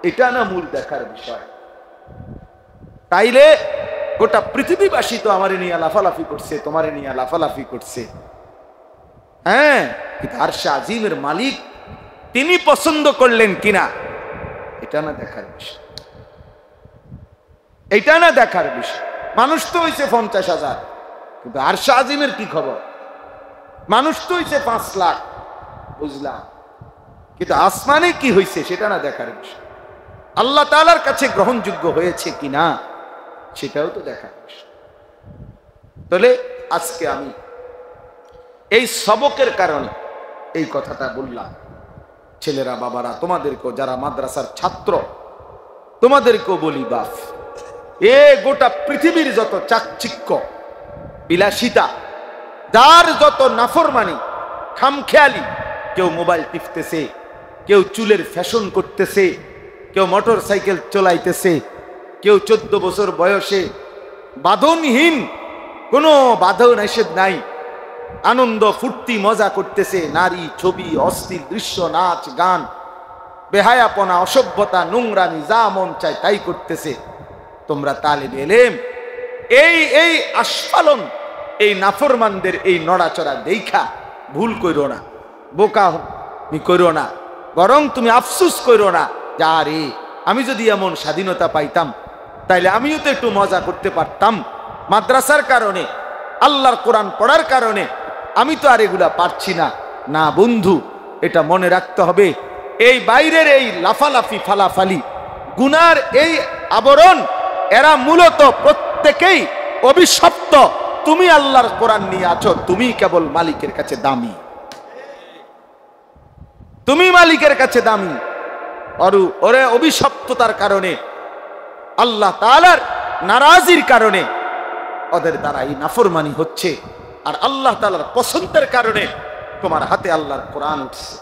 এটা না মূল দেখার বিষয়। তাইলে গোটা পৃথিবীবাসী তো আমারে নিয়ে লাফালাফি করছে, তোমারে নিয়ে লাফালাফি করছে, হ্যাঁ, কিন্তু আরশে আজিমের মালিক তিনি পছন্দ করলেন কিনা এটা না দেখার বিষয়, এটা না দেখার বিষয়। মানুষ তো হইছে 50,000, কিন্তু আরশে আজিমের কি খবর? মানুষ তো হইছে 5 লাখ, বুঝলাম, কিন্তু আসমানে কি হইছে সেটা না দেখার বিষয়। আল্লাহ তাআলার কাছে গ্রহণযোগ্য হয়েছে কিনা সেটাও তো দেখার বিষয়। তাহলে আজকে আমি এই সবকের কারণে এই কথাটা বললাম ছেলেরা বাবারা তোমাদেরকেও, যারা মাদ্রাসার ছাত্র তোমাদেরকেও বলি, বাপ এ গোটা পৃথিবীর যত চাকচিক্য বিলাসিতা, যার যত নাফরমানি খামখেয়ালি, কেউ মোবাইল টিপতেছে, কেউ চুলের ফ্যাশন করতেছে, কেউ মোটর সাইকেল চলাইতেছে, কেউ 14 বছর বয়সে বাঁধনহীন, কোনো বাঁধন নিষেধ নাই, আনন্দ ফুর্তি মজা করতেছে, নারী ছবি অস্থির দৃশ্য নাচ গান বেহায়াপনা অসভ্যতা নোংরামি যা মন চায় তাই করতেছে। তোমরা তালিবে ইলম এই আস্ফালন, এই নাফরমানদের এই নড়াচড়া দেখা ভুল কইরো না, বোকা কইরো না, বরং তুমি আফসুস কইরো না যে আরে আমি যদি এমন স্বাধীনতা পাইতাম তাইলে আমিও তো একটু মজা করতে পারতাম, মাদ্রাসার কারণে আল্লাহর কোরআন পড়ার কারণে আমি তো আর এগুলা পারছি না। না বন্ধু, এটা মনে রাখতে হবে, এই বাইরের এই লাফালাফি ফালাফালি গুনার এই আবরণ, এরা মূলত প্রত্যেকেই অভিশপ্ত। তুমি আল্লাহর কোরআন নিয়ে আছো, তুমি কেবল মালিকের কাছে দামি, তুমি মালিকের কাছে দামি। ওরে অভিশপ্ততার কারণে, আল্লাহ তাআলার নারাজির কারণে ওদের দ্বারা এই নাফরমানি হচ্ছে, আর আল্লাহ তাআলার পছন্দের কারণে তোমার হাতে আল্লাহর কোরআন উঠছে,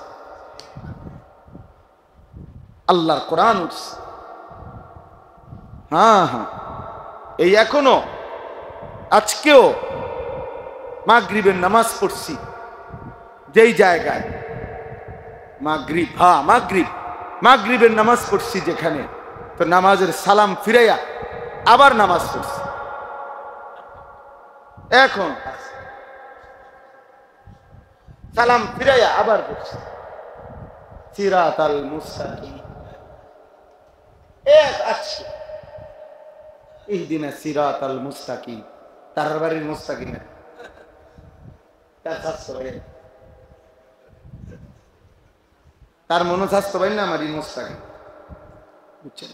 আল্লাহর কোরআন উঠছে। হ্যাঁ হ্যাঁ, এই এখনো আজকেও মাগরিবের নামাজ পড়ছি যেই জায়গায়, মাগরিবের নামাজ পড়ছি যেখানে, তো নামাজের সালাম ফিরাইয়া আবার নামাজ পড়ছি। এখন সালাম ফিরাইয়া আবার পড়ছি সিরাতাল মুস্তাকিম, আছে ইহদিনা সিরাতাল মুস্তাকিম, তার বাড়ির মুস্তাকিম তার মনোস্বাস্থ্য পাই না, আমার মুস্তাকিম, বুঝছেন?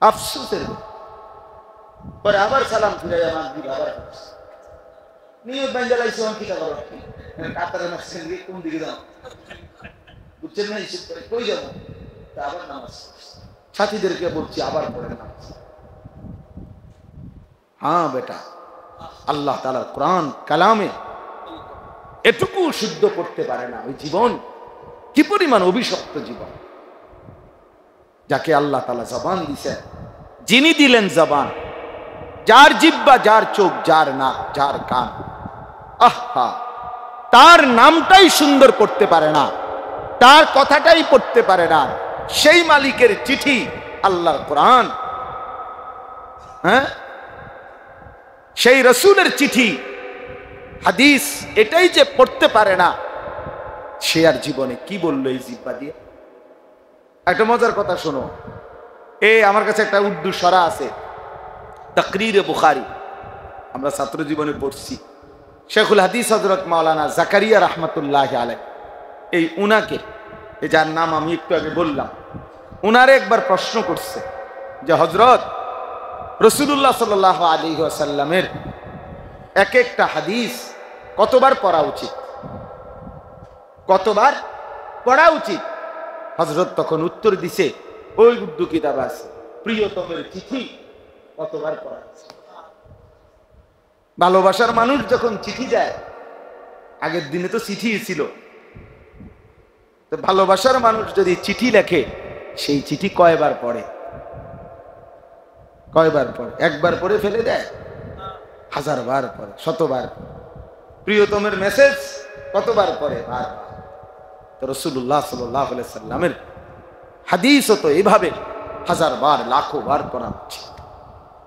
আফসোসের পরে আবার সালাম ফিরাইয়া মাগরিব আবার পড়ছি। নিয়ত বাঙ্গালাইছে অন কিটা করো, কাতারে মাসেন গিয়ে কোন দিকে যাও, বুঝছেন না? হিসেব করে কই যাব, আবার নামাজ সাথীদেরকে বলছি আবার পড়ে নামাজ। হ্যাঁ বেটা, আল্লাহ তাআলার কোরআন কালামে এটুকু শুদ্ধ করতে পারে না ওই জীবন, কি পরিমাণ অভিশপ্ত জীবন, যাকে আল্লাহ তাআলা জবান দিয়েছেন, যিনি দিলেন জবান, যার জিহ্বা, যার চোখ, যার নাক, যার কান, আহা, তার নামটাই সুন্দর করতে পারে না, তার কথাটাই পড়তে পারে না, সেই মালিকের চিঠি আল্লাহর কোরআন, হ্যাঁ, সেই রাসূলের চিঠি হাদিস, এটাই যে পড়তে পারে না, সে আর জীবনে কি বললো এই জিহ্বা দিয়ে? একটা মজার কথা শোনো, আমার কাছে একটা উর্দু সরা আছে, তাকরীরে বুখারী, আমরা ছাত্র জীবনে পড়ছি। শেখুল হাদিস হযরত মাওলানা জাকারিয়া রাহমাতুল্লাহি আলাইহি, এই উনাকে, যার নাম আমি একটু আগে বললাম, উনারে একবার প্রশ্ন করছে যে হযরত রাসূলুল্লাহ সাল্লাল্লাহু আলাইহি ওয়াসাল্লামের এক একটা হাদিস কতবার পড়া উচিত, কতবার পড়া উচিত? হযরত তখন উত্তর দিছে, ওই উর্দু কিতাব আছে, প্রিয়তমের চিঠি কতবার পড়া উচিত। ভালোবাসার মানুষ যখন চিঠি দেয়, আগের দিনে তো চিঠি ছিল, তো ভালোবাসার মানুষ যদি চিঠি লেখে, সেই চিঠি কয়বার পড়ে? কয়বার পড়ে? একবার পড়ে ফেলে দেয়? 1000 বার পড়ে, 100 বার। প্রিয়তমের মেসেজ কতবার পড়ে? বারবার। তো রাসূলুল্লাহ সাল্লাল্লাহু আলাইহি সাল্লামের হাদিসও তো এইভাবে 1000 বার, লাখো বার পড়া উচিত।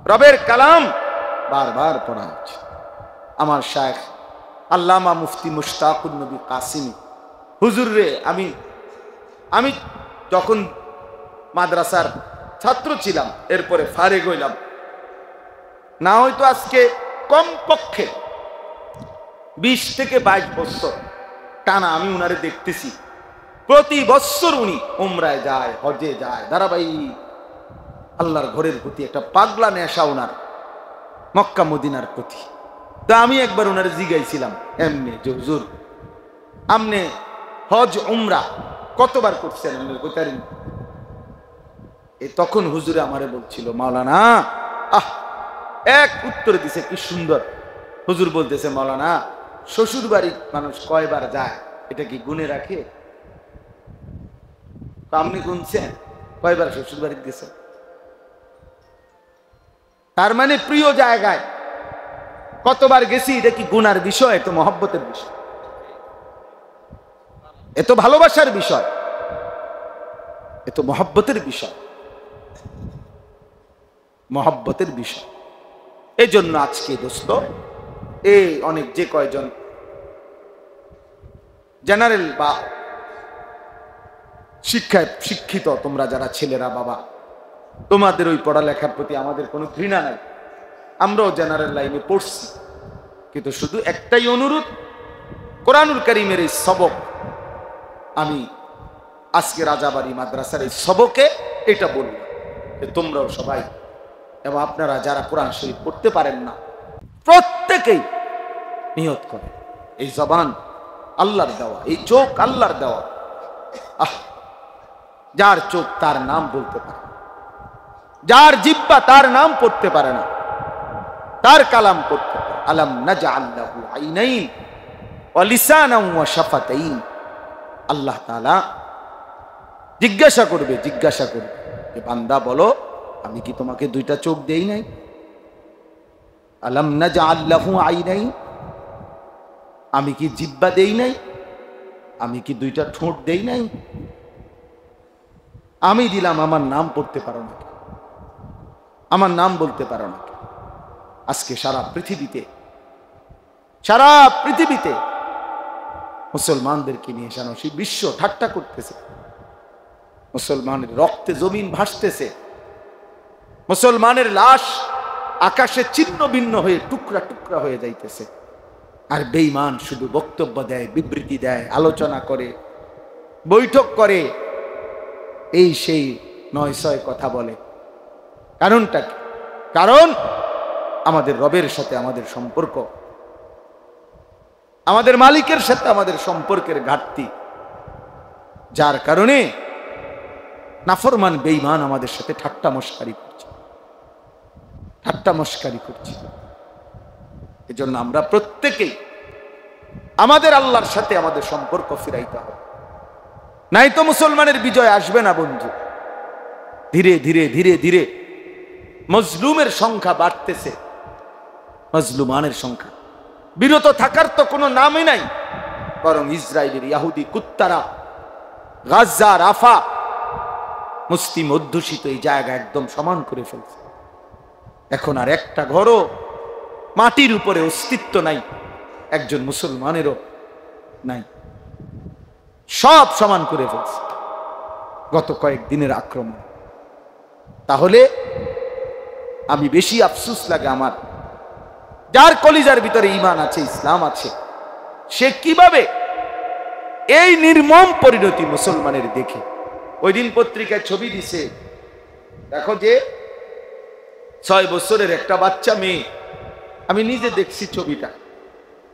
রবের কালাম বারবার পড়া উচিত। আমার শায়েখ আল্লামা মুফতি মুশতাকুন নবী কাসিমি হুজুর রে, আমি যখন মাদ্রাসার ছাত্র ছিলাম, এরপরে ফারেগ হইলাম, না হয়তো আজকে কমপক্ষে 20 থেকে 22 বছর টানা আমি উনারে দেখতেছি। প্রতি বছর উনি উমরায় যায়, হজে যায়, ধারাবাহিক আল্লাহর ঘরের প্রতি একটা পাগলা নেশা উনার, মক্কা মদিনার প্রতি। তা আমি একবার উনারে জিগাইছিলাম এমনি, যে হুজুর আপনি হজ উমরা কতবার করছেন তখন হুজুরে আমারে বলছিল, মাওলানা এক উত্তর দিছে কি সুন্দর। হুজুর বলতেছে, মাওলানা শ্বশুর বাড়ির মানুষ কয়বার যায় এটা কি গুনে রাখে? আপনি গুনছেন কয়বার শ্বশুর বাড়িতে গেছে? তার মানে প্রিয় জায়গায় কতবার গেছি এটা কি গুনার বিষয়? এত মহব্বতের বিষয়, এত ভালোবাসার বিষয়, এত মহব্বতের বিষয়, মহব্বতের বিষয়। এই জন্য আজকে দোস্ত এই অনেক যে কয়জন জেনারেল বা শিক্ষায় শিক্ষিত তোমরা যারা ছেলেরা, বাবা তোমাদের ওই পড়ালেখার প্রতি আমাদের কোনো ঘৃণা নাই, আমরাও জেনারেল লাইনে পড়ছি, কিন্তু শুধু একটাই অনুরোধ, কোরআনুল কারীমের এই সবক আমি আজকে রাজাবাড়ি মাদ্রাসার এই সবকে এটা বলব যে তোমরাও সবাই এবং আপনারা যারা কোরআন শরীফ পড়তে পারেন না প্রত্যেকেই নিয়ত করে, এই জবান আল্লাহর দেওয়া, এই চোখ আল্লাহর দেওয়া, যার চোখ তার নাম বলতে পারে, যার জিহ্বা তার নাম পড়তে পারে না, তার কালাম পড়তে পারে। আলাম নাজআল লাহু আইনাইন ওয়া লিসানান ওয়া শাফাতাইন। আল্লাহ তাআলা জিজ্ঞাসা করবে যে বান্দা বলো আমি কি তোমাকে দুইটা চোখ দেই নাই? আলাম নাজআল লাহু আইনাইন, আমি কি জিহ্বা দেই নাই? আমি কি দুইটা ঠোঁট দেই নাই? আমি দিলাম, আমার নাম পড়তে পারো না, আমার নাম বলতে পারো না। আজকে সারা পৃথিবীতে মুসলমানদেরকে নিয়ে সারা বিশ্ব ঠাট্টা করতেছে, মুসলমানের রক্তে জমিন ভাসতেছে, মুসলমানের লাশ আকাশে ছিন্ন ভিন্ন হয়ে টুকরা টুকরা হয়ে যাইতেছে, আর বেঈমান শুধু বক্তব্য দেয়, বিবৃতি দেয়, আলোচনা করে, বৈঠক করে, এই সেই নয় ছয় কথা বলে। কারণটা কি? কারণ আমাদের রবের সাথে আমাদের সম্পর্ক, আমাদের মালিকের সাথে আমাদের সম্পর্কের ঘাটতি, যার কারণে নাফরমান বেঈমান আমাদের সাথে ঠাট্টা মশকারি করছে। এজন্য আমরা প্রত্যেকেই আমাদের আল্লাহর সাথে আমাদের সম্পর্ক ফিরাইতে হবে, নাই তো মুসলমানের বিজয় আসবে না বন্ধু। ধীরে ধীরে ধীরে ধীরে মজলুমের সংখ্যা বাড়তেছে, মজলুমানের সংখ্যা, বিরত থাকার তো কোনো নামই নাই, বরং ইসরায়েলের ইহুদি কুত্তারা গাজা, রাফা, মুসলিম অধ্যুষিত এই জায়গা একদম সমান করে ফেলছে। এখন আর একটা ঘরও মাটির উপরে অস্তিত্ব নাই, একজন মুসলমানেরও নাই, সব সমান করে ফেলছে গত কয়েকদিনের আক্রমণ। তাহলে আমি বেশি আফসোস লাগে আমার, যার কলিজার ভিতরে ঈমান আছে, ইসলাম আছে, সে কিভাবে এই নির্মম পরিণতি মুসলমানের দেখে। ওই দিন পত্রিকায় ছবি দিছে, দেখো যে 6 বছরের একটা বাচ্চা মেয়ে, আমি নিজে দেখছি ছবিটা,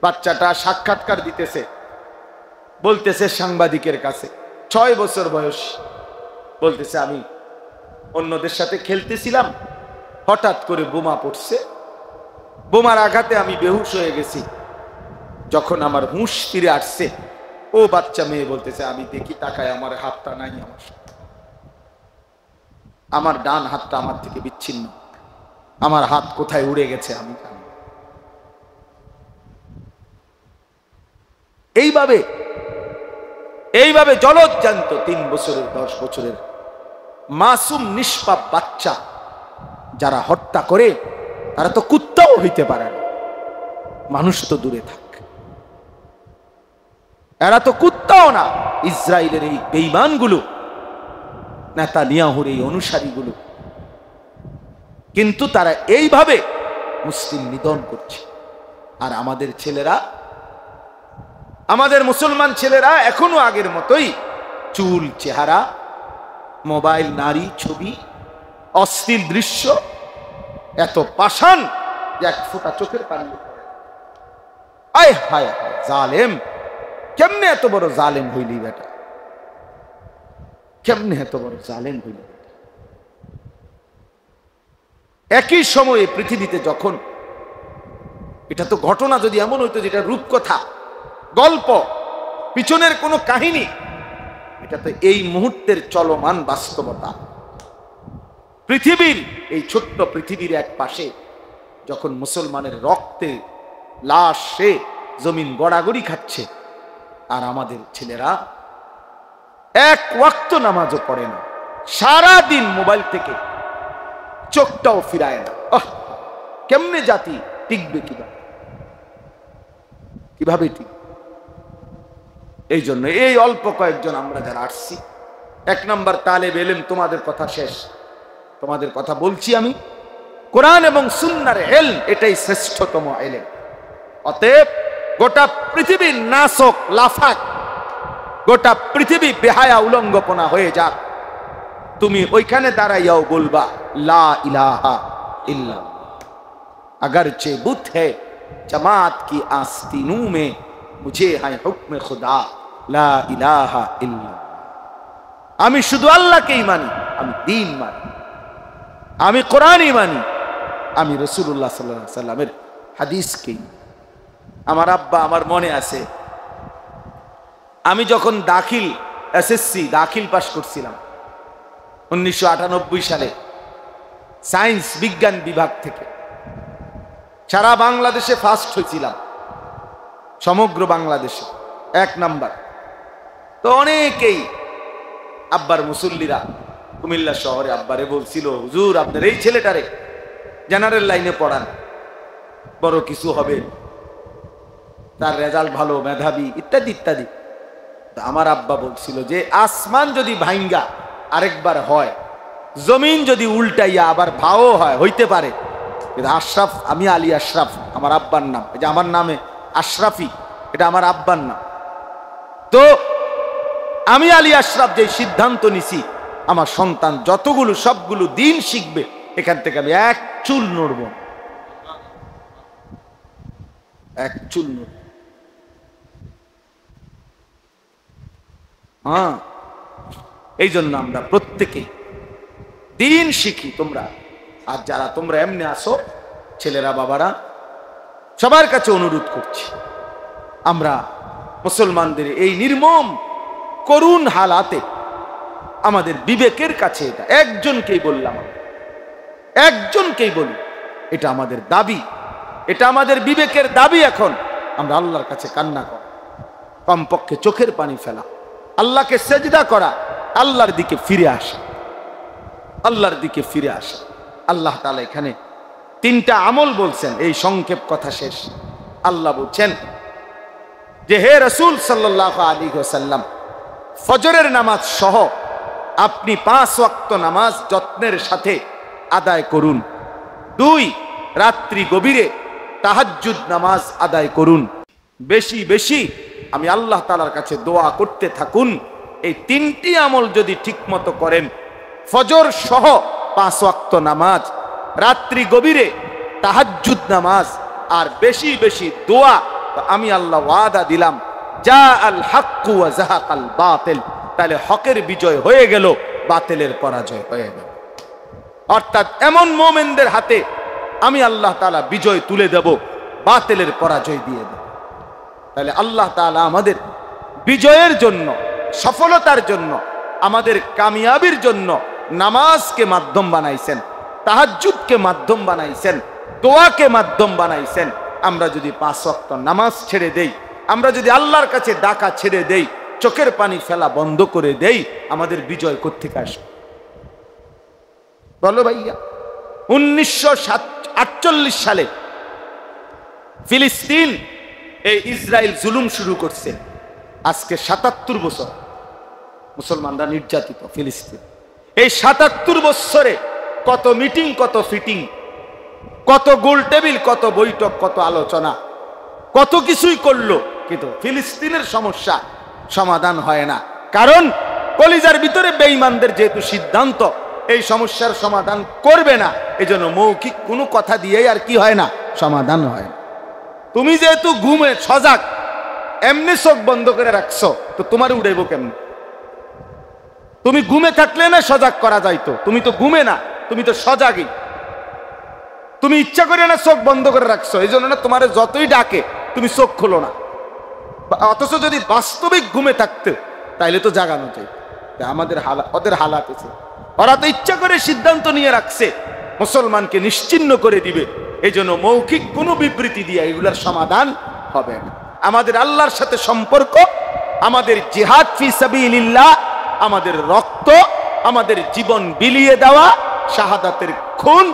বাচ্চাটা সাক্ষাৎকার দিতেছে, বলতেছে সাংবাদিকের কাছে, 6 বছর বয়স, বলতেছে আমি অন্যদের সাথে খেলতেছিলাম, হঠাৎ করে বোমা পড়ছে, বোমার আঘাতে আমি বেহুশ হয়ে গেছি, যখন আমার হুঁশ ফিরে আসছে, ও বাচ্চা মেয়ে বলতেছে আমি দেখি তাকায় আমার হাতটা নাই, আমার ডান হাতটা আমার থেকে বিচ্ছিন্ন, আমার হাত কোথায় উড়ে গেছে আমি জানি। এইভাবে জলজ্জান্ত 3 বছরের 10 বছরের মাসুম নিষ্পাপ বাচ্চা যারা হত্যা করে, তারা তো কুত্তাও হইতে পারে না, মানুষ তো দূরে থাক, এরা তো কুত্তাও না। ইসরায়েলের এই বেঈমানগুলো, নেতানিয়াহুর এই অনুসারীগুলো, কিন্তু তারা এইভাবে মুসলিম নিধন করছে। আর আমাদের ছেলেরা, আমাদের মুসলমান ছেলেরা এখনো আগের মতোই চুল, চেহারা, মোবাইল, নারী, ছবি, অশ্লীল দৃশ্য, এত পাষাণ যে এক ফোঁটা চোখের পানি। আয় হায় হায় জালেম, কেমনে এত বড় জালেম হইলি বেটা, কেমনে এত বড় জালেম হইলি। একই সময়ে পৃথিবীতে যখন, এটা তো ঘটনা যদি এমন হইতো যেটা রূপকথা, গল্প, পিছনের কোনো কাহিনী, এটা তো এই মুহূর্তের চলমান বাস্তবতা। পৃথিবীর এই ছোট্ট পৃথিবীর এক পাশে যখন মুসলমানের রক্তে লাশে জমিন গড়াগড়ি খাচ্ছে, আর আমাদের ছেলেরা এক ওয়াক্ত নামাজও পড়ে না, সারা দিন মোবাইল থেকে চোখটাও ফিরায় না। কেমনে জাতি টিকবে, কিভাবে টিকবে? এই জন্য এই অল্প কয়েকজন আমরা যারা আসছি, 1 নম্বর তালেব ইলম, তোমাদের কথা শেষ, তোমাদের কথা বলছি আমি, কোরআন এবং সুন্নাহর ইলম এটাই শ্রেষ্ঠতম ইলম। অতএব গোটা পৃথিবীর নাসক লাফাক, গোটা পৃথিবী বেহায়া উলঙ্গপনা হয়ে যাক, তুমি ওইখানে দাঁড়াইয়াও বলবা লা ইলাহা ইল্লাল্লাহ। अगरचे बुत है जमात की आस्तीनों में, मुझे है हुक्म खुदा ला इलाहा इल्ला। আমি শুধু আল্লাহকেই মানি, আমি দ্বীন মানি, আমি কোরআনই মানি, আমি রাসূলুল্লাহ সাল্লাল্লাহু আলাইহি সাল্লামের হাদিসকেই। আমার আব্বা, আমার মনে আছে, আমি যখন এসএসসি দাখিল পাশ করছিলাম 1998 সালে, সায়েন্স বিজ্ঞান বিভাগ থেকে সারা বাংলাদেশে ফার্স্ট হয়েছিলাম, সমগ্র বাংলাদেশে 1 নাম্বার। তো অনেকেই আব্বার মুসল্লিরা কুমিল্লা শহরে আব্বারে বলছিল, হুজুর আপনার এই ছেলেটারে জেনারেল লাইনে পড়ান, বড় কিছু হবে, তার রেজাল্ট ভালো, মেধাবী, ইত্যাদি ইত্যাদি। আমার আব্বা বলছিল যে আসমান যদি ভাঙ্গা আরেকবার হয়, জমিন যদি উল্টাইয়া আবার ভাও হয়, হইতে পারে, কিন্তু আশরাফ, আমি আলী আশরাফ আমার আব্বার নাম, এই যে আমার নামে আশরাফি, এটা আমার আব্বার নাম। তো আমি আলী আশরাফ যে সিদ্ধান্ত নিছি, আমার সন্তান যতগুলো সবগুলো দিন শিখবে, এখান থেকে আমি এক চুল নড়ব, এক চুল নড়ব। হ্যাঁ, এই জন্য আমরা প্রত্যেকে দিন শিখি। তোমরা আর যারা তোমরা এমনি আসো, ছেলেরা বাবারা, সবার কাছে অনুরোধ করছি, আমরা মুসলমানদের এই নির্মম করুণ হালাতে আমাদের বিবেকের কাছে, এটা একজনকেই বললাম, একজনকেই বলি, এটা আমাদের দাবি, এটা আমাদের বিবেকের দাবি। এখন আমরা আল্লাহর কাছে কান্না করা, কমপক্ষে চোখের পানি ফেলা, আল্লাহকে সেজদা করা, আল্লাহর দিকে ফিরে আসা, আল্লাহর দিকে ফিরে আসা। আল্লাহ তাআলা এখানে 3টা আমল বলছেন, এই সংক্ষেপ কথা শেষ। আল্লাহ বলছেন যে হে রাসূল সাল্লাল্লাহু আলাইহি ওয়াসাল্লাম, ফজরের নামাজ সহ আপনি 5 ওয়াক্ত নামাজ যত্নের সাথে আদায় করুন। 2, রাত্রি গভীরে তাহাজ্জুদ নামাজ আদায় করুন। বেশি বেশি আমি আল্লাহ তাআলার কাছে দোয়া করতে থাকুন। এই 3টি আমল যদি ঠিকমতো করেন, ফজর সহ 5 ওয়াক্ত নামাজ, রাত্রি গভীরে তাহাজ্জুদ নামাজ, আর বেশি বেশি দোয়া, তো আমি আল্লাহ ওয়াদা দিলাম, জা আল হাক্কু ওয়া যাহাকাল বাতিল, তাহলে হকের বিজয় হয়ে গেল, বাতিলের পরাজয় হয়ে গেল। অর্থাৎ এমন মুমিনদের হাতে আমি আল্লাহ তাআলা বিজয় তুলে দেব, বাতিলের পরাজয় দিয়ে দেব। তাহলে আল্লাহ তাআলা আমাদের বিজয়ের জন্য, সফলতার জন্য, আমাদের কামিয়াবির জন্য নামাজকে মাধ্যম বানাইছেন, তাহাজ্জুদকে মাধ্যম বানাইছেন, দোয়াকে মাধ্যম বানাইছেন। আমরা যদি 5 ওয়াক্ত নামাজ ছেড়ে দেই, আমরা যদি আল্লাহর কাছে ডাকা ছেড়ে দেই, চোখের পানি ফেলা বন্ধ করে দেই, আমাদের বিজয় কোত্থেকে আসবে বলো ভাইয়া? 1948 সালে ফিলিস্তিন, এই ইসরায়েল জুলুম শুরু করছে। আজকে 77 বছর মুসলমানরা নির্যাতিত ফিলিস্তিন। এই 77 বছরে কত মিটিং, কত ফিটিং, কত গোল টেবিল, কত বৈঠক, কত আলোচনা, কত কিছুই করলো, কিন্তু ফিলিস্তিনের সমস্যা সমাধান হয় না। কারণ কলিজার ভিতরে বেঈমানদের যেহেতু সিদ্ধান্ত এই সমস্যার সমাধান করবে না, এজন্য মৌখিক কোনো কথা দিয়েই আর কি হয় না, সমাধান হয় না। তুমি যেহেতু ঘুমে সজাগ, এমনি চোখ বন্ধ করে রাখছো, তো তোমার উড়াইবো কেমন? তুমি ঘুমে থাকলে না সজাগ করা যাইতো, তুমি তো ঘুমে না, তুমি তো সজাগই। তুমি ইচ্ছা করে না চোখ বন্ধ করে রাখছো, এই জন্য না তোমার যতই ডাকে তুমি চোখ খোলো না। অথচ যদি বাস্তবিক ঘুমে থাকতে তাইলে তো জাগানো চাই। আমাদের ওদের হালাত আছে, ওরা তো ইচ্ছা করে সিদ্ধান্ত নিয়ে রাখছে মুসলমানকে নিশ্চিহ্ন করে দিবে। এই জন্য মৌখিক কোনো বিবৃতি দিয়ে এগুলার সমাধান হবে না। আমাদের আল্লাহর সাথে সম্পর্ক, আমাদের জিহাদ ফি সাবিলিল্লাহ, আমাদের রক্ত, আমাদের জীবন বিলিয়ে দেওয়া, শাহাদাতের খুন,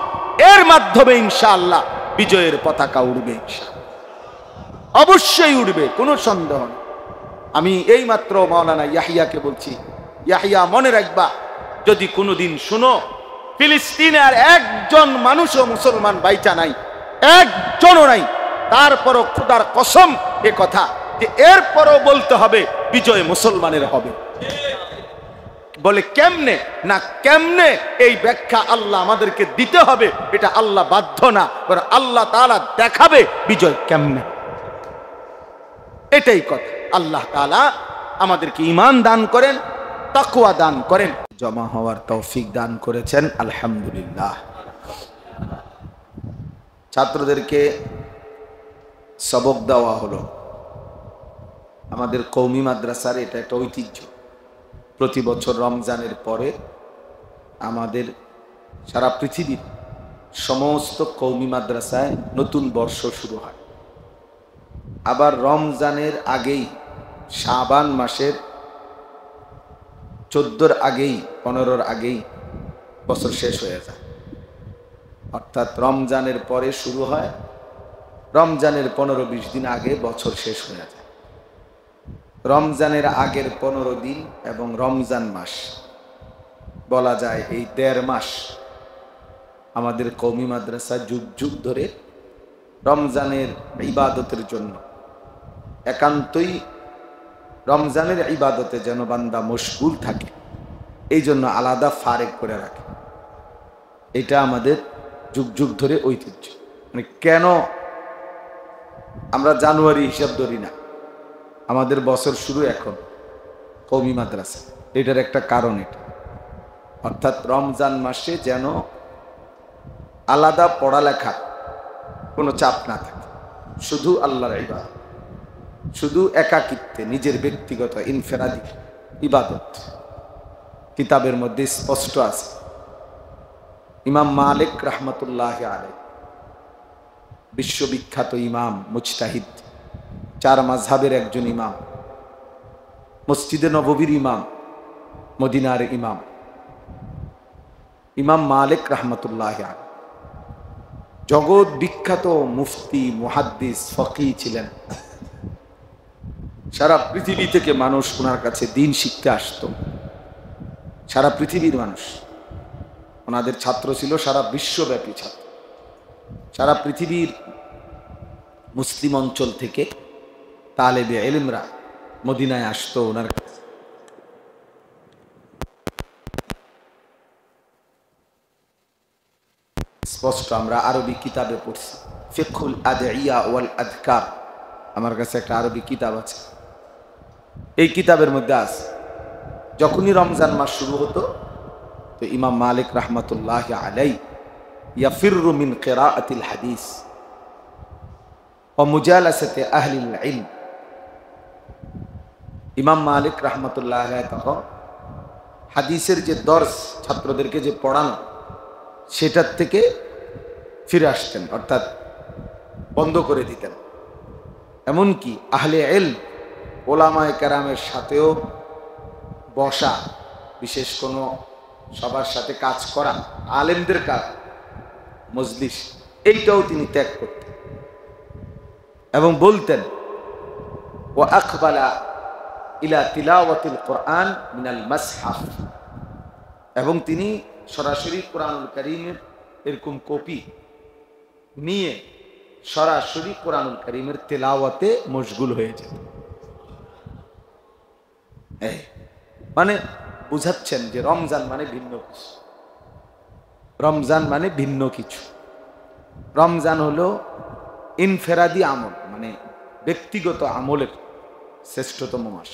এর মাধ্যমে ইনশাআল্লাহ বিজয়ের পতাকা উড়বে, অবশ্যই উড়বে, কোনো সন্দেহ নেই। আমি এই মাত্র মাওলানা ইয়াহিয়াকে বলছি, ইয়াহিয়া মনে রাখবা, যদি কোনোদিন শুনো ফিলিস্তিনে আর একজন মানুষও মুসলমান বাইচা নাই, একজনও নাই, তারপরও খোদার কসম এ কথা যে এরপরও বলতে হবে বিজয় মুসলমানের হবে। বলে কেমনে? না কেমনে এই ব্যাখ্যা আল্লাহ আমাদেরকে দিতে হবে, এটা আল্লাহ বাধ্য না, আল্লাহ তাআলা দেখাবে বিজয় কেমনে। এটাই কথা। আল্লাহ তাআলা আমাদেরকে ঈমান দান করেন, তাকওয়া দান করেন, জমা হওয়ার তৌফিক দান করেছেন, আলহামদুলিল্লাহ। ছাত্রদেরকে সবক দেওয়া হলো। আমাদের কওমি মাদ্রাসার এটা একটা ঐতিহ্য, প্রতি বছর রমজানের পরে আমাদের সারা পৃথিবীর সমস্ত কওমি মাদ্রাসায় নতুন বর্ষ শুরু হয়। আবার রমজানের আগেই, শাবান মাসের 14-র আগেই, 15-র আগেই বছর শেষ হয়ে যায়। অর্থাৎ রমজানের পরে শুরু হয়, রমজানের 15-20 দিন আগে বছর শেষ হয়ে যায়। রমজানের আগের 15 দিন এবং রমজান মাস, বলা যায় এই 1.5 মাস আমাদের কওমি মাদ্রাসা যুগ যুগ ধরে রমজানের ইবাদতের জন্য, একান্তই রমজানের ইবাদতে যেন বান্দা মশগুল থাকে, এই জন্য আলাদা ফারেক করে রাখে। এটা আমাদের যুগ যুগ ধরে ঐতিহ্য। মানে কেন আমরা জানুয়ারি হিসাব ধরি না, আমাদের বছর শুরু এখন কওমি মাদ্রাসা, এটার একটা কারণ এটা। অর্থাৎ রমজান মাসে যেন আলাদা পড়ালেখা কোনো চাপ না থাকে, শুধু আল্লাহর ইবাদত, শুধু একাকিত্বে নিজের ব্যক্তিগত ইনফেরাদি ইবাদত। কিতাবের মধ্যে স্পষ্ট আছে, ইমাম মালিক রাহমাতুল্লাহ আলাইহি, বিশ্ববিখ্যাত ইমাম, মুজতাহিদ, 4 মাযহাবের একজন ইমাম, মসজিদে নববীর ইমাম, মদিনার ইমাম, ইমাম মালিক রাহমাতুল্লাহ আলাইহি জগৎ বিখ্যাত মুফতি, মুহাদ্দিস, ফকি ছিলেন। সারা পৃথিবী থেকে মানুষ ওনার কাছে দিন শিখতে আসতো, সারা পৃথিবীর মানুষ। ওনাদের ছাত্র ছিল সারা বিশ্বব্যাপী ছাত্র, সারা পৃথিবীর মুসলিম অঞ্চল থেকে তালেবে ইলমরা মদিনায় আসতো ওনার কাছে। স্পষ্ট আমরা আরবি কিতাবে পড়ছি, ফিকহুল আদইয়া ওয়াল আযকার, আমার কাছে একটা আরবি কিতাব আছে, এই কিতাবের মধ্যে আছে যখনই রমজান মাস শুরু হতো তো ইমাম মালিক রাহমাতুল্লাহ আলাইহি ইয়াফিররু মিন কিরাআতিল হাদিস ওয়া মুজালাসাতি আহলিল ইলম। ইমাম মালিক রাহমাতুল্লাহ আলাইহি তখন হাদিসের যে দর্স ছাত্রদেরকে যে পড়ানো, সেটার থেকে ফিরে আসতেন, অর্থাৎ বন্ধ করে দিতেন। এমনকি আহলে ইলম, ওলামায়ে কেরামের সাথেও বসা, বিশেষ কোনো সবার সাথে কাজ করা, আলেমদের কাজ, মজলিস, এইটাও তিনি ত্যাগ করতেন এবং বলতেন ওয়া আকবালা ইলা তিলাওয়াতিল কোরআন মিনাল মাসহাফ, এবং তিনি সরাসরি কোরআনুল কারীমের এরকম কপি নিয়ে সরাসরি কোরআনুল কারীমের তেলাওয়াতে মশগুল হয়ে যেত। মানে বুঝাচ্ছেন যে রমজান মানে ভিন্ন কিছু, রমজান মানে ভিন্ন কিছু। রমজান হলো ইনফেরাদি আমল, মানে ব্যক্তিগত আমলের শ্রেষ্ঠতম মাস।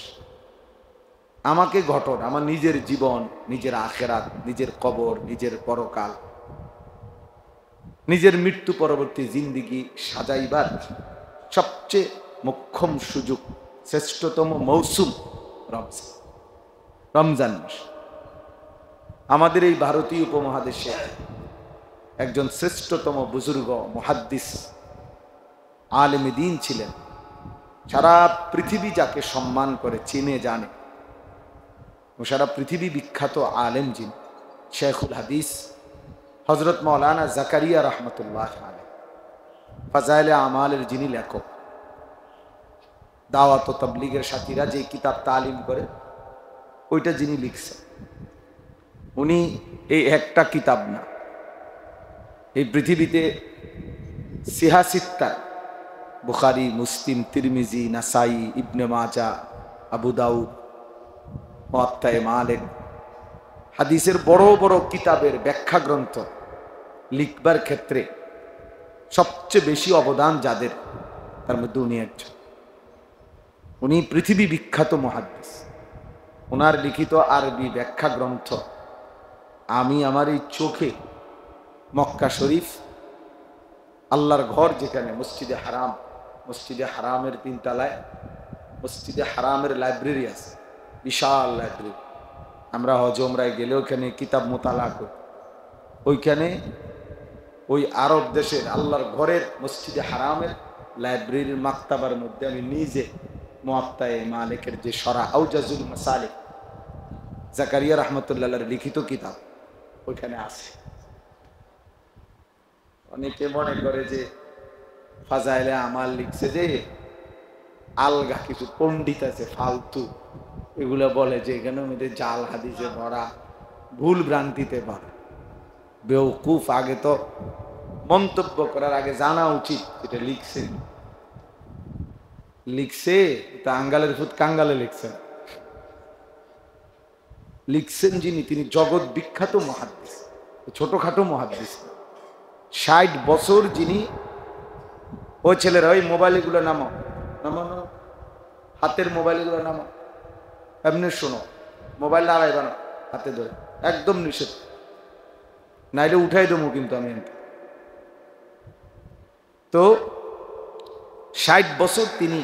আমাকে ঘটন, আমার নিজের জীবন, নিজের আখেরাত, নিজের কবর, নিজের পরকাল, নিজের মৃত্যু পরবর্তী জিন্দিগি সাজাইবার সবচেয়ে মোক্ষম সুযোগ, শ্রেষ্ঠতম মৌসুম রমজান মাস। আমাদের এই ভারতীয় উপমহাদেশে একজন শ্রেষ্ঠতম বুজুর্গ মুহাদ্দিস আলেমে দ্বীন ছিলেন, সারা পৃথিবী যাকে সম্মান করে, চিনে জানে, ও সারা পৃথিবী বিখ্যাত আলেম যিনি, শেখুল হাদিস হযরত মাওলানা জাকারিয়া রহমতুল্লাহ আলাইহি, ফাজাইলে আমালের যিনি লেখক। দাওয়াত ও তাবলীগের সাথীরা যে কিতাব তালিম করে ওইটা যিনি লিখছেন, উনি এই একটা কিতাব না, এই পৃথিবীতে সিহাসিত্তা, বুখারী, মুসলিম, তিরমিজি, নাসাই, ইবনে মাজাহ, আবু দাউদ, মুয়াত্তা মালিক, হাদিসের বড় বড় কিতাবের ব্যাখ্যা গ্রন্থ লিখবার ক্ষেত্রে সবচেয়ে বেশি অবদান যাদের, তার মধ্যে উনি একজন। উনি পৃথিবী বিখ্যাত মুহাদ্দিস। ওনার লিখিত আরবি ব্যাখ্যা গ্রন্থ আমি আমার এই চোখে মক্কা শরীফ, আল্লাহর ঘর যেখানে মসজিদে হারাম, মসজিদে হারামের 3 তলায় মসজিদে হারামের লাইব্রেরি আছে, বিশাল লাইব্রেরি। আমরা হজ উমরায় গেলে ওখানে কিতাব মোতালা করি, ওইখানে ওই আরব দেশের আল্লাহর ঘরের মসজিদে হারামের লাইব্রেরির মাকতাবার মধ্যে আমি নিজে মুয়াত্তা মালিকের যে শরা আউজাজুল মাসালিক, জাকারিয়া রহমতুল্লাহর লিখিত কিতাব ওইখানে আছে। অনেকে মনে করে যে ফাজাইলে আমাল লিখছে যে আলগা কিছু পণ্ডিত আছে ফালতু, এগুলো বলে যে এখানে মধ্যে জাল হাদিসে ভরা, ভুল ভ্রান্তিতে ভরা। বেওকুফ, আগে তো মন্তব্য করার আগে জানা উচিত এটা লিখছে লিখছে তা আঙ্গালের ফুট কাঙ্গালে লিখছেন। লিখছেন যিনি, তিনি জগৎ বিখ্যাত মুহাদ্দিস, ছোটখাটো মুহাদ্দিস। 60 বছর যিনি, ওই ছেলেরা ওই মোবাইল এগুলো নামাও নামানো, হাতের মোবাইল এগুলো নামাও, এমনি শোনো, মোবাইল লাগাইবা না হাতে ধরে, একদম নিষেধ, নাইলে উঠাই দেবো কিন্তু আমি। তো 60 বছর তিনি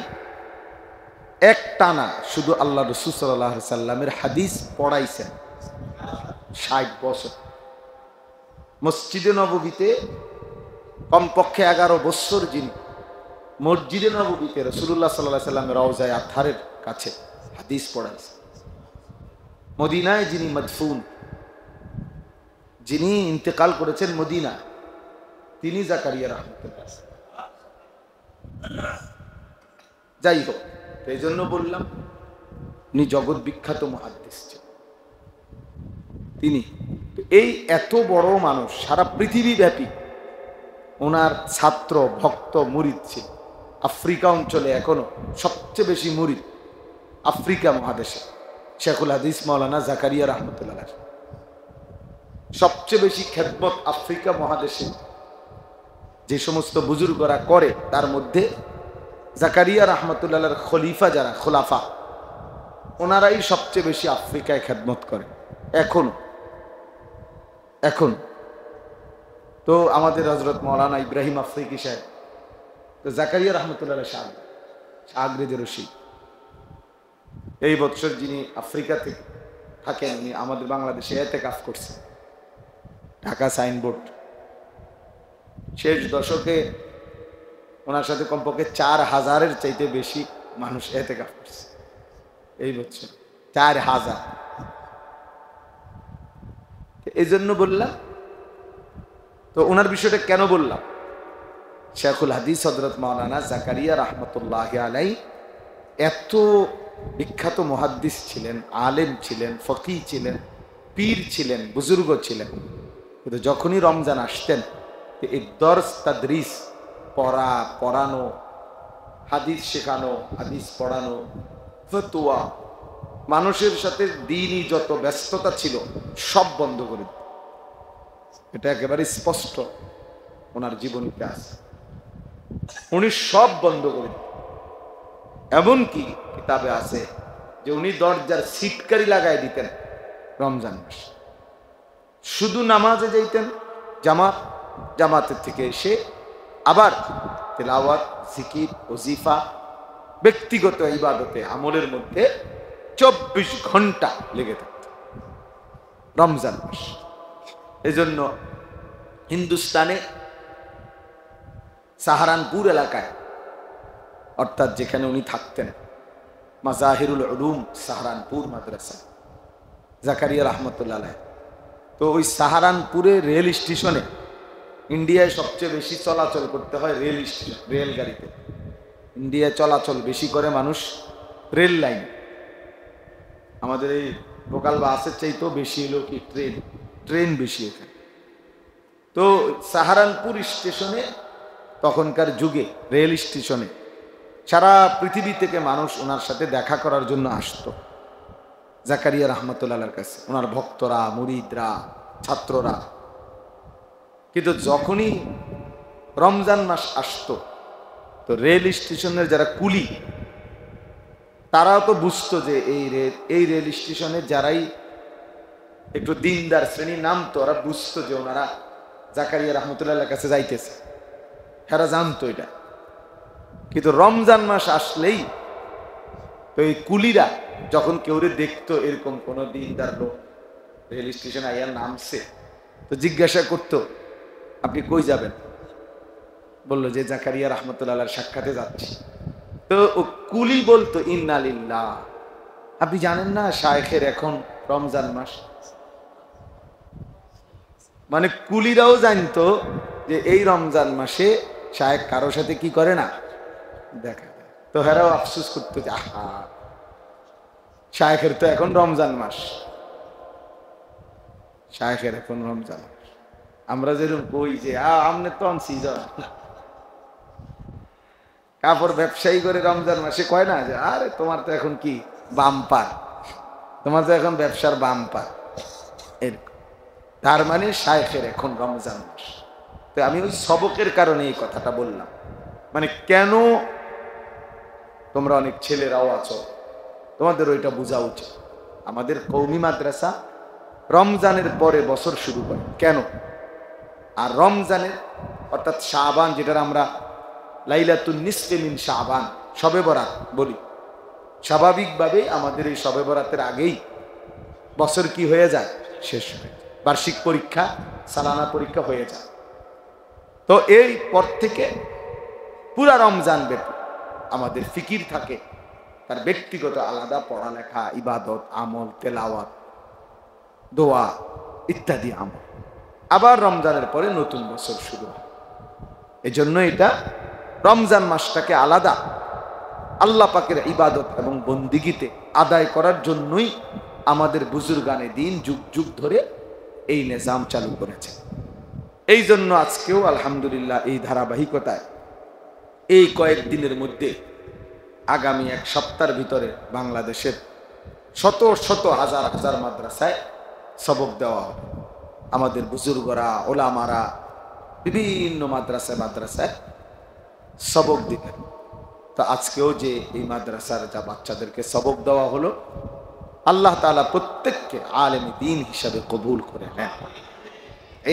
এক টানা শুধু আল্লাহ রাসূল সাল্লাল্লাহু আলাইহি সাল্লামের হাদিস পড়াইছেন। 60 বছর মসজিদে নববীতে কমপক্ষে 11 বছর যিনি মসজিদে নববীতে রাসূলুল্লাহ সাল্লাল্লাহু আলাইহি সাল্লামের রওজায়ে আতহারের কাছে হাদিস পড়াইছেন। মদিনায় যিনি মদফুন, যিনি ইন্তেকাল করেছেন মদিনা, তিনি জাকারিয়া রহমতুল্লাহ। যাই হোক, এই জন্য বললাম উনি জগৎ বিখ্যাত মুহাদ্দিস ছিলেন। তিনি এই এত বড় মানুষ, সারা পৃথিবী ব্যাপী ওনার ছাত্র, ভক্ত, মুরিদ ছিল। আফ্রিকা অঞ্চলে এখনো সবচেয়ে বেশি মুরিদ আফ্রিকা মহাদেশে শেখুল হাদিস মাওলানা জাকারিয়া রহমতুল্লাহ। সবচেয়ে বেশি খেদমত আফ্রিকা মহাদেশে যে সমস্ত বুজুর্গরা করে, তার মধ্যে জাকারিয়া রহমতুল্লাহর খলিফা যারা, খোলাফা, ওনারাই সবচেয়ে বেশি আফ্রিকায় খেদমত করে এখন। তো আমাদের হযরত মাওলানা ইব্রাহিম আফ্রিকি সাহেব, তো জাকারিয়া রহমতুল্লাহ শাহগ্রেদের রশিদ, এই বছর যিনি আফ্রিকাতে থাকেন, উনি আমাদের বাংলাদেশে ইতিকাফ করছেন, ঢাকা সাইনবোর্ড। শেষ দশকে ওনার সাথে কমপক্ষে 4000-এর চাইতে বেশি মানুষ ইতিকাফ করছে এই বছর, 4000। এই জন্য বললাম, তো ওনার বিষয়টা কেন বললাম, শেখুল হাদিস হযরত মাওলানা জাকারিয়া রহমতুল্লাহ আলাইহি এত বিখ্যাত মুহাদ্দিস ছিলেন, আলেম ছিলেন, ফকিহ ছিলেন, পীর ছিলেন, বুজুর্গ ছিলেন। কিন্তু যখনই রমজান আসতেন, এই দর্স তাদরিস, পড়ানো, হাদিস শেখানো, হাদিস পড়ানো, ফতোয়া, মানুষের সাথে দ্বীনি যত ব্যস্ততা ছিল সব বন্ধ করে দিত। এটা একেবারে স্পষ্ট ওনার জীবনীতে আছে। উনি সব বন্ধ করে দিত। এমনকি কিতাবে আছে যে উনি দরজার সিটকারি লাগাই দিতেন রমজান মাস। শুধু নামাজে যাইতেন জামাতের থেকে এসে আবার তেলাওয়াত, জিকির, ওজিফা, ব্যক্তিগত ইবাদতে আমলের মধ্যে 24 ঘন্টা লেগে থাকত রমজান মাস। এজন্য হিন্দুস্তানে সাহারানপুর এলাকায়, অর্থাৎ যেখানে উনি থাকতেন, মাজাহিরুল উলুম সাহারানপুর মাদ্রাসা, জাকারিয়া রহমতুল্লাহ আলাইহি, তো ওই সাহারানপুরে রেল স্টেশনে ইন্ডিয়ায় সবচেয়ে বেশি চলাচল করতে হয় রেল স্টেশন, রেলগাড়িতে। ইন্ডিয়ায় চলাচল বেশি করে মানুষ রেল লাইন। আমাদের এই লোকাল বাসের চাইতেও বেশি হলো কি ট্রেন বেশি এখানে। তো সাহারানপুর স্টেশনে তখনকার যুগে রেল স্টেশনে সারা পৃথিবী থেকে মানুষ ওনার সাথে দেখা করার জন্য আসতো জাকারিয়া রহমতুল্লাহর কাছে, ওনার ভক্তরা, মুরিদরা, ছাত্ররা। কিন্তু যখনই রমজান মাস আসতো তো রেল স্টেশনের যারা কুলি, তারাও তো বুঝতো যে এই রেল স্টেশনে যারাই একটু দিনদার শ্রেণীর নামতো, ওরা বুঝতো যে ওনারা জাকারিয়া রহমতুল্লাহর কাছে যাইতেছে, এরা জানতো এটা। কিন্তু রমজান মাস আসলেই তো এই কুলিরা যখন কেউ দেখতো এরকম কোন দিনদার লোক রেল স্টেশনে আইয়া নামছে, তো জিজ্ঞাসা করতো আপনি কই যাবেন? বললো যে জাকারিয়া রহমতুল্লাহর সাক্ষাতে যাচ্ছি। তো ও কুলি বলতো ইন্না লিল্লাহ, আপনি জানেন না শায়েখের এখন রমজান মাস? মানে কুলিরাও জানতো যে এই রমজান মাসে শায়েখ কারোর সাথে কি করে না, দেখা। তো হেরাও আফসোস করতো যে আহা, শায়েখের তো এখন রমজান মাস, শায়েখের এখন রমজান মাস। আমরা যেরকম কই যে আমনে তো সিজন, কাপড় ব্যবসায়ী করে রমজান মাসে কয় না যে আরে তোমার তো এখন কি বাম্পার, তোমার তো এখন ব্যবসার বাম্পার, এরকম। তার মানে শায়েখের এখন রমজান মাস। তো আমি ওই সবকের কারণে এই কথাটা বললাম। মানে কেন তোমরা অনেক ছেলেরাও আছো, তোমাদের ওইটা বোঝা উচিত। আমাদের কওমি মাদ্রাসা রমজানের পরে বছর শুরু করে কেন? আর রমজানের অর্থাৎ শাবান, যেটা আমরা লাইলাতুন নিসফে মিন শাবান, শবে বরাত বলি, স্বাভাবিকভাবে আমাদের এই শবে বরাতের আগেই বছর কি হয়ে যায়, শেষ হয়ে যায়। বার্ষিক পরীক্ষা, সালানা পরীক্ষা হয়ে যায়। তো এই পর থেকে পুরা রমজান ব্যাপী আমাদের ফিকির থাকে, তার ব্যক্তিগত আলাদা পড়ালেখা, ইবাদত, আমল, তেলাওয়াত, দোয়া ইত্যাদি আমল। আবার রমজানের পরে নতুন বছর শুরু হয়। এজন্য এটা রমজান মাসটাকে আলাদা আল্লাহ পাকের ইবাদত এবং বন্দিগিতে আদায় করার জন্যই আমাদের বুজুর্গানে দিন যুগ যুগ ধরে এই নিজাম চালু করেছে। এই জন্য আজকেও আলহামদুলিল্লাহ এই ধারাবাহিকতায় এই কয়েকদিনের মধ্যে আগামী এক সপ্তাহের ভিতরে বাংলাদেশের শত শত হাজার হাজার মাদ্রাসায় সবক দেওয়া হবে। আমাদের বুজুর্গরা, ওলামারা বিভিন্ন মাদ্রাসায় সবক দিবেন। তো আজকেও যে এই মাদ্রাসার যা বাচ্চাদেরকে সবক দেওয়া হলো, আল্লাহ তাআলা প্রত্যেককে আলেম দ্বীন হিসাবে কবুল করে নেন।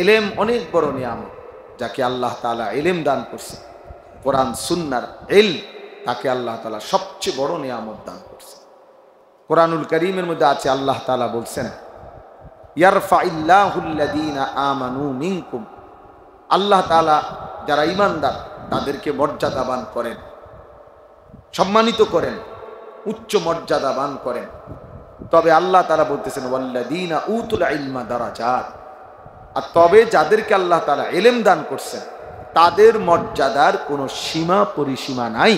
ইলম অনেক বড় নিয়ামত, যাকে আল্লাহ তাআলা ইলম দান করছে, কোরআন সুন্নাহর ইলম, তাকে আল্লাহ তাআলা সবচেয়ে বড় নিয়ামত দান করছে। কোরআনুল কারীমের মধ্যে আছে আল্লাহ তাআলা বলছেন, ইয়ারফাইল্লাহুল্লাযীনা আমানু মিনকুম, আল্লাহ তাআলা যারা ঈমানদার তাদেরকে মর্যাদাবান করেন, সম্মানিত করেন, উচ্চ মর্যাদাবান করেন। তবে আল্লাহ তাআলা বলতেছেন ওয়াল্লাযীনা উতুল ইলমা দারাজাত, আর তবে যাদেরকে আল্লাহ তাআলা ইলম দান করছেন তাদের মর্যাদার কোনো সীমা পরিসীমা নাই।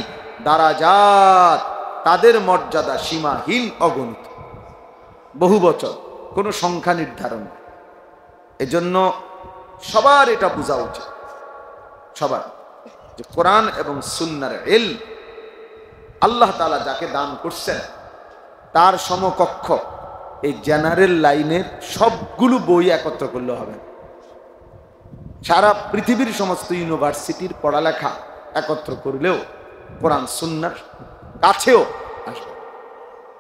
দারাজাত, তাদের মর্যাদা সীমাহীন, অগণিত, বহু বচন, কোনো সংখ্যা নির্ধারণ নেই। এজন্য সবার এটা বোঝা উচিত, সবার, যে কোরআন এবং সুন্নাহর ইলম আল্লাহ তাআলা যাকে দান করছেন তার সমকক্ষ এই জেনারেল লাইনের সবগুলো বই একত্র করলে হবে। সারা পৃথিবীর সমস্ত ইউনিভার্সিটির পড়ালেখা একত্র করলেও কোরআন সুন্নাহর কাছেও আসবে।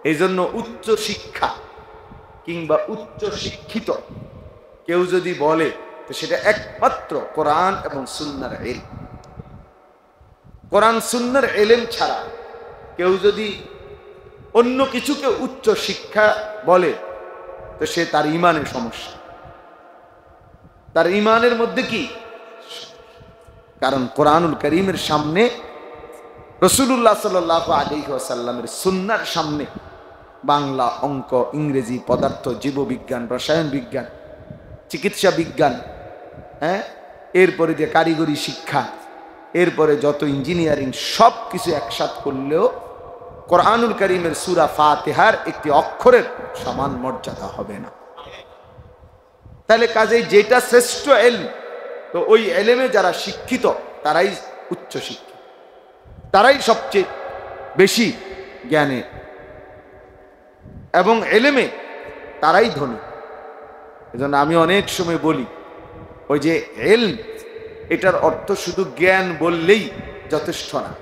এই জন্য উচ্চ শিক্ষা কিংবা উচ্চ শিক্ষিত কেউ যদি বলে তো সেটা একমাত্র কোরআন এবং সুন্নাহর ইলম। কোরআন সুন্নাহর ইলম ছাড়া কেউ যদি অন্য কিছুকে উচ্চ শিক্ষা বলে তো সে তার ঈমানের সমস্যা, তার ঈমানের মধ্যে কি। কারণ কোরআনুল কারীমের সামনে, রাসূলুল্লাহ সাল্লাল্লাহু আলাইহি ওয়াসাল্লামের সুন্নাহর সামনে বাংলা, অঙ্ক, ইংরেজি, পদার্থ, জীববিজ্ঞান, রসায়ন বিজ্ঞান, চিকিৎসা বিজ্ঞান, এরপরে যে কারিগরি শিক্ষা, এরপরে যত ইঞ্জিনিয়ারিং, সব কিছু একসাথ করলেও কোরআনুল কারীমের সূরা ফাতিহার একটি অক্ষরের সমান মর্যাদা হবে না। তাহলে কাজেই যেটা শ্রেষ্ঠ ইলম, তো ওই ইলমে যারা শিক্ষিত তারাই উচ্চ শিক্ষিত, তারাই সবচেয়ে বেশি জ্ঞানে, এবং ইলমে তারাই ধনী। এজন্য আমি অনেক সময় বলি, ওই যে ইলম, এটার অর্থ শুধু জ্ঞান বললেই যথেষ্ট না।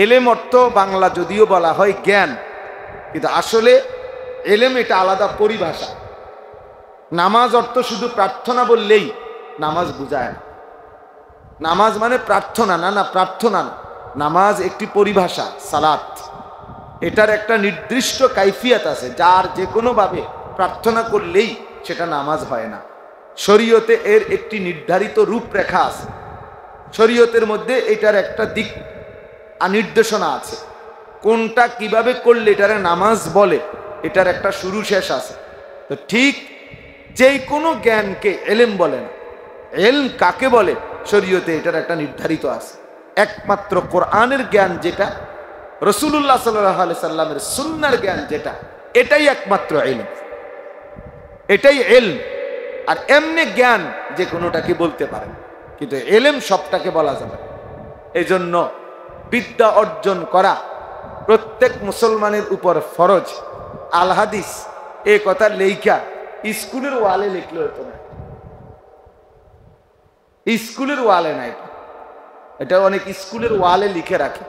ইলম অর্থ বাংলা যদিও বলা হয় জ্ঞান, কিন্তু আসলে ইলম এটা আলাদা পরিভাষা। নামাজ অর্থ শুধু প্রার্থনা বললেই নামাজ বুঝায় না। নামাজ মানে প্রার্থনা না, না প্রার্থনা না, নামাজ একটি পরিভাষা। সালাত, এটার একটা নির্দিষ্ট কাইফিয়াত আছে, যার যে কোনোভাবে প্রার্থনা করলেই সেটা নামাজ হয় না। শরীয়তে এর একটি নির্ধারিত রূপরেখা আছে, শরীয়তের মধ্যে এটার একটা দিক নির্দেশনা আছে, কোনটা কিভাবে করলে এটারে নামাজ বলে, এটার একটা শুরু শেষ আছে। তো ঠিক যেই কোনো জ্ঞানকে ইলম বলে না। ইলম কাকে বলে শরীয়তে এটার একটা নির্ধারিত আছে। একমাত্র কোরআনের জ্ঞান যেটা, রাসূলুল্লাহ সাল্লাল্লাহু আলাইহি সাল্লামের সুন্নাহর জ্ঞান যেটা, এটাই একমাত্র ইলম, এটাই ইলম। আর এমনি জ্ঞান যে কোনোটাকে বলতে পারে, কিন্তু ইলম সবটাকে বলা যাবে। এই জন্য বিদ্যা অর্জন করা প্রত্যেক মুসলমানের উপর ফরজ। আল হাদিস এই কথা লেখা স্কুলের ওয়ালে লিখলে হতো না, স্কুলের ওয়ালে নাই, এটা অনেক স্কুলের ওয়ালে লিখে রাখে।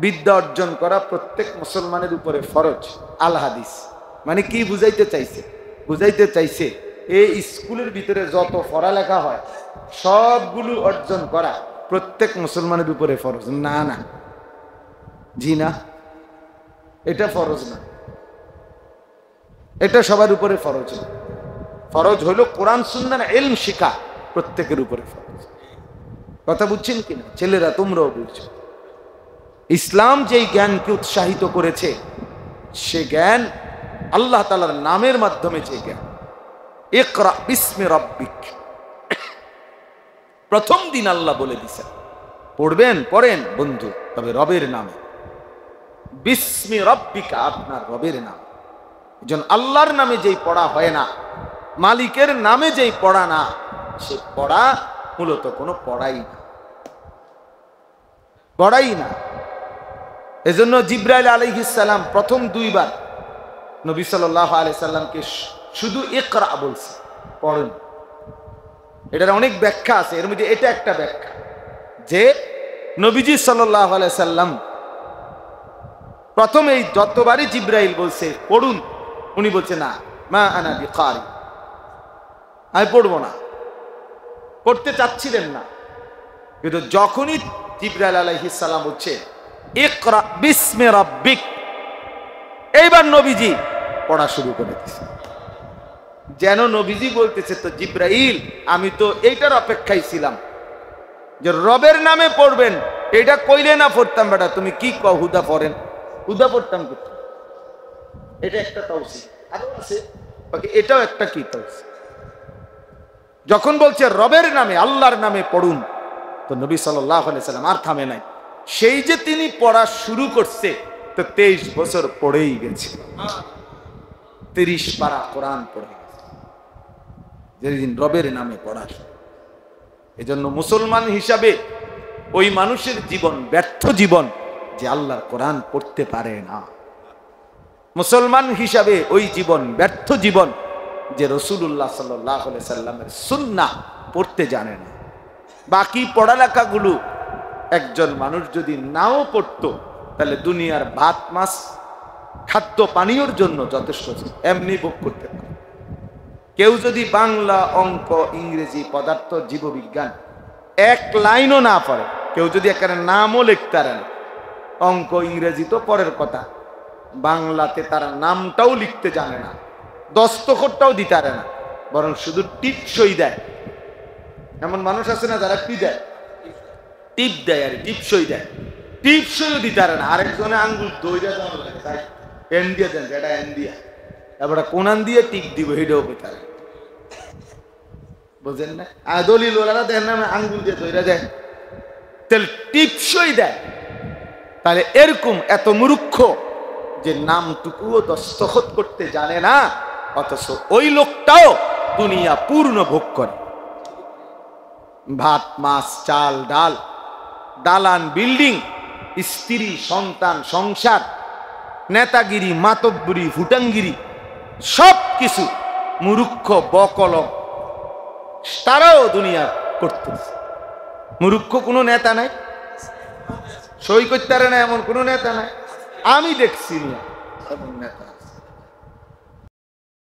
বিদ্যা অর্জন করা প্রত্যেক মুসলমানের উপরে ফরজ। আল হাদিস মানে কি বুঝাইতে চাইছে? বুঝাইতে চাইছে এই স্কুলের ভিতরে যত পড়ালেখা হয় সবগুলো অর্জন করা প্রত্যেক মুসলমানের উপরে ফরজ। না না, জি না, এটা ফরজ না, এটা সবার উপরে ফরজ না। ফরজ হলো কোরআন সুন্নাহর ইলম শিখা প্রত্যেকের উপরে ফরজ। কথা বুঝছেন কিনা ছেলেরা? তোমরাও বুঝছো। ইসলাম যেই জ্ঞানকে উৎসাহিত করেছে সে জ্ঞান আল্লাহ তাআলার নামের মাধ্যমে যে জ্ঞান। ইকরা বিসমি রাব্বিক, প্রথম দিন আল্লাহ বলে দিয়েছেন পড়বেন, পড়েন বন্ধু, তবে রবের নামে। বিসমি রাব্বিকা, আপনার রবের নাম। এজন আল্লাহর নামে যেই পড়া হয় না, মালিকের নামে যেই পড়া না, সে পড়া মূলত কোনো পড়াই না, পড়াই না। এজন্য জিবরাইল আলাইহিস সালাম প্রথম দুইবার নবী সাল্লাল্লাহু আলাইহি সাল্লামকে শুধু ইকরা বলছে, পড়েন। এটার অনেক ব্যাখ্যা আছে, এর মধ্যে এটা একটা ব্যাখ্যা যে নবীজি সাল্লাল্লাহু আলাইহি সাল্লাম প্রথম এই যতবারই জিবরাইল বলছে পড়ুন, উনি বলছে না, মা আনা বিকারি, আমি পড়বো না, পড়তে চাচ্ছিলেন না। কিন্তু যখনই জিবরাইল আলাইহিস সালাম বলছে ইকরা বিসমি রাব্বিক, এইবার নবীজি পড়া শুরু করে দিয়েছে। যেন নবীজি বলতেছে, তো জিবরাইল আমি তো এইটার অপেক্ষায় ছিলাম যে রবের নামে পড়বেন, এটা কইলে না পড়তাম বেটা, তুমি কি কও হুদা পড়েন, হুদা পড়তাম কিন্তু। এটা একটা তাওসিফ, আরো আছে বাকি, এটাও একটা কি তাওসিফ। যখন বলছে রবের নামে, আল্লাহর নামে পড়ুন, তো নবী সাল্লাল্লাহু আলাইহি সাল্লাম আর থামে নাই। সেই যে তিনি পড়া শুরু করছে, তো 23 বছর পড়েই গেছে, 30 পারা কোরআন পড়ে গেছে, যেদিন রবের নামে পড়া। এজন্য মুসলমান হিসাবে ওই মানুষের জীবন ব্যর্থ জীবন যে আল্লাহর কোরআন পড়তে পারে না। মুসলমান হিসাবে ওই জীবন ব্যর্থ জীবন যে রাসূলুল্লাহ সাল্লাল্লাহু আলাইহি সাল্লামের সুন্নাহ পড়তে জানে না। বাকি পড়ালেখাগুলো একজন মানুষ যদি নাও পড়তো, তাহলে দুনিয়ার ভাত মাছ খাদ্য পানীয়র জন্য যথেষ্ট ছিল, এমনি ভোগ করতে পারে। কেউ যদি বাংলা, অঙ্ক, ইংরেজি, পদার্থ, জীববিজ্ঞান এক লাইনও না পারে, কেউ যদি এখানে নামও লিখতে পারে না, অঙ্ক ইংরেজি তো পরের কথা, বাংলাতে তারা নামটাও লিখতে জানে না, দস্তখতটাও দিতে পারে না, বরং শুধু টিপসই দেয়। এমন মানুষ আছে না যারা কি দেয়, টিপ দেয়, আর টিপসই দেয়, টিপসইও দিতে পারে না। আরেকজনে আঙ্গুল দইরা দেওয়া লাগে, তাই এন দিয়ে দেন, এটা এন দিয়া, তারপরে কোনান দিয়ে টিপ দিব, এটাও পেতে পারে, বুঝেন না? আর দলিল ওরা দেন না, আঙ্গুল দিয়ে দইরা দেয়, তাহলে টিপসই দেয়। তাহলে এরকম এত মূর্খ যে নামটুকুও দস্তখত করতে জানে না, অথচ ওই লোকটাও দুনিয়া পূর্ণ ভোগ করে। ভাত, মাছ, চাল, ডাল, দালান, বিল্ডিং, স্ত্রী, সন্তান, সংসার, নেতাগিরি, মাতব্বরি, ফুটাঙ্গিরি, সব কিছু মূর্খ বকলম তারাও দুনিয়া করতেছে। মূর্খ কোনো নেতা নাই, সই করতে পারে না এমন কোনো নেতা নাই, আমি দেখছি না এমন নেতা আছে।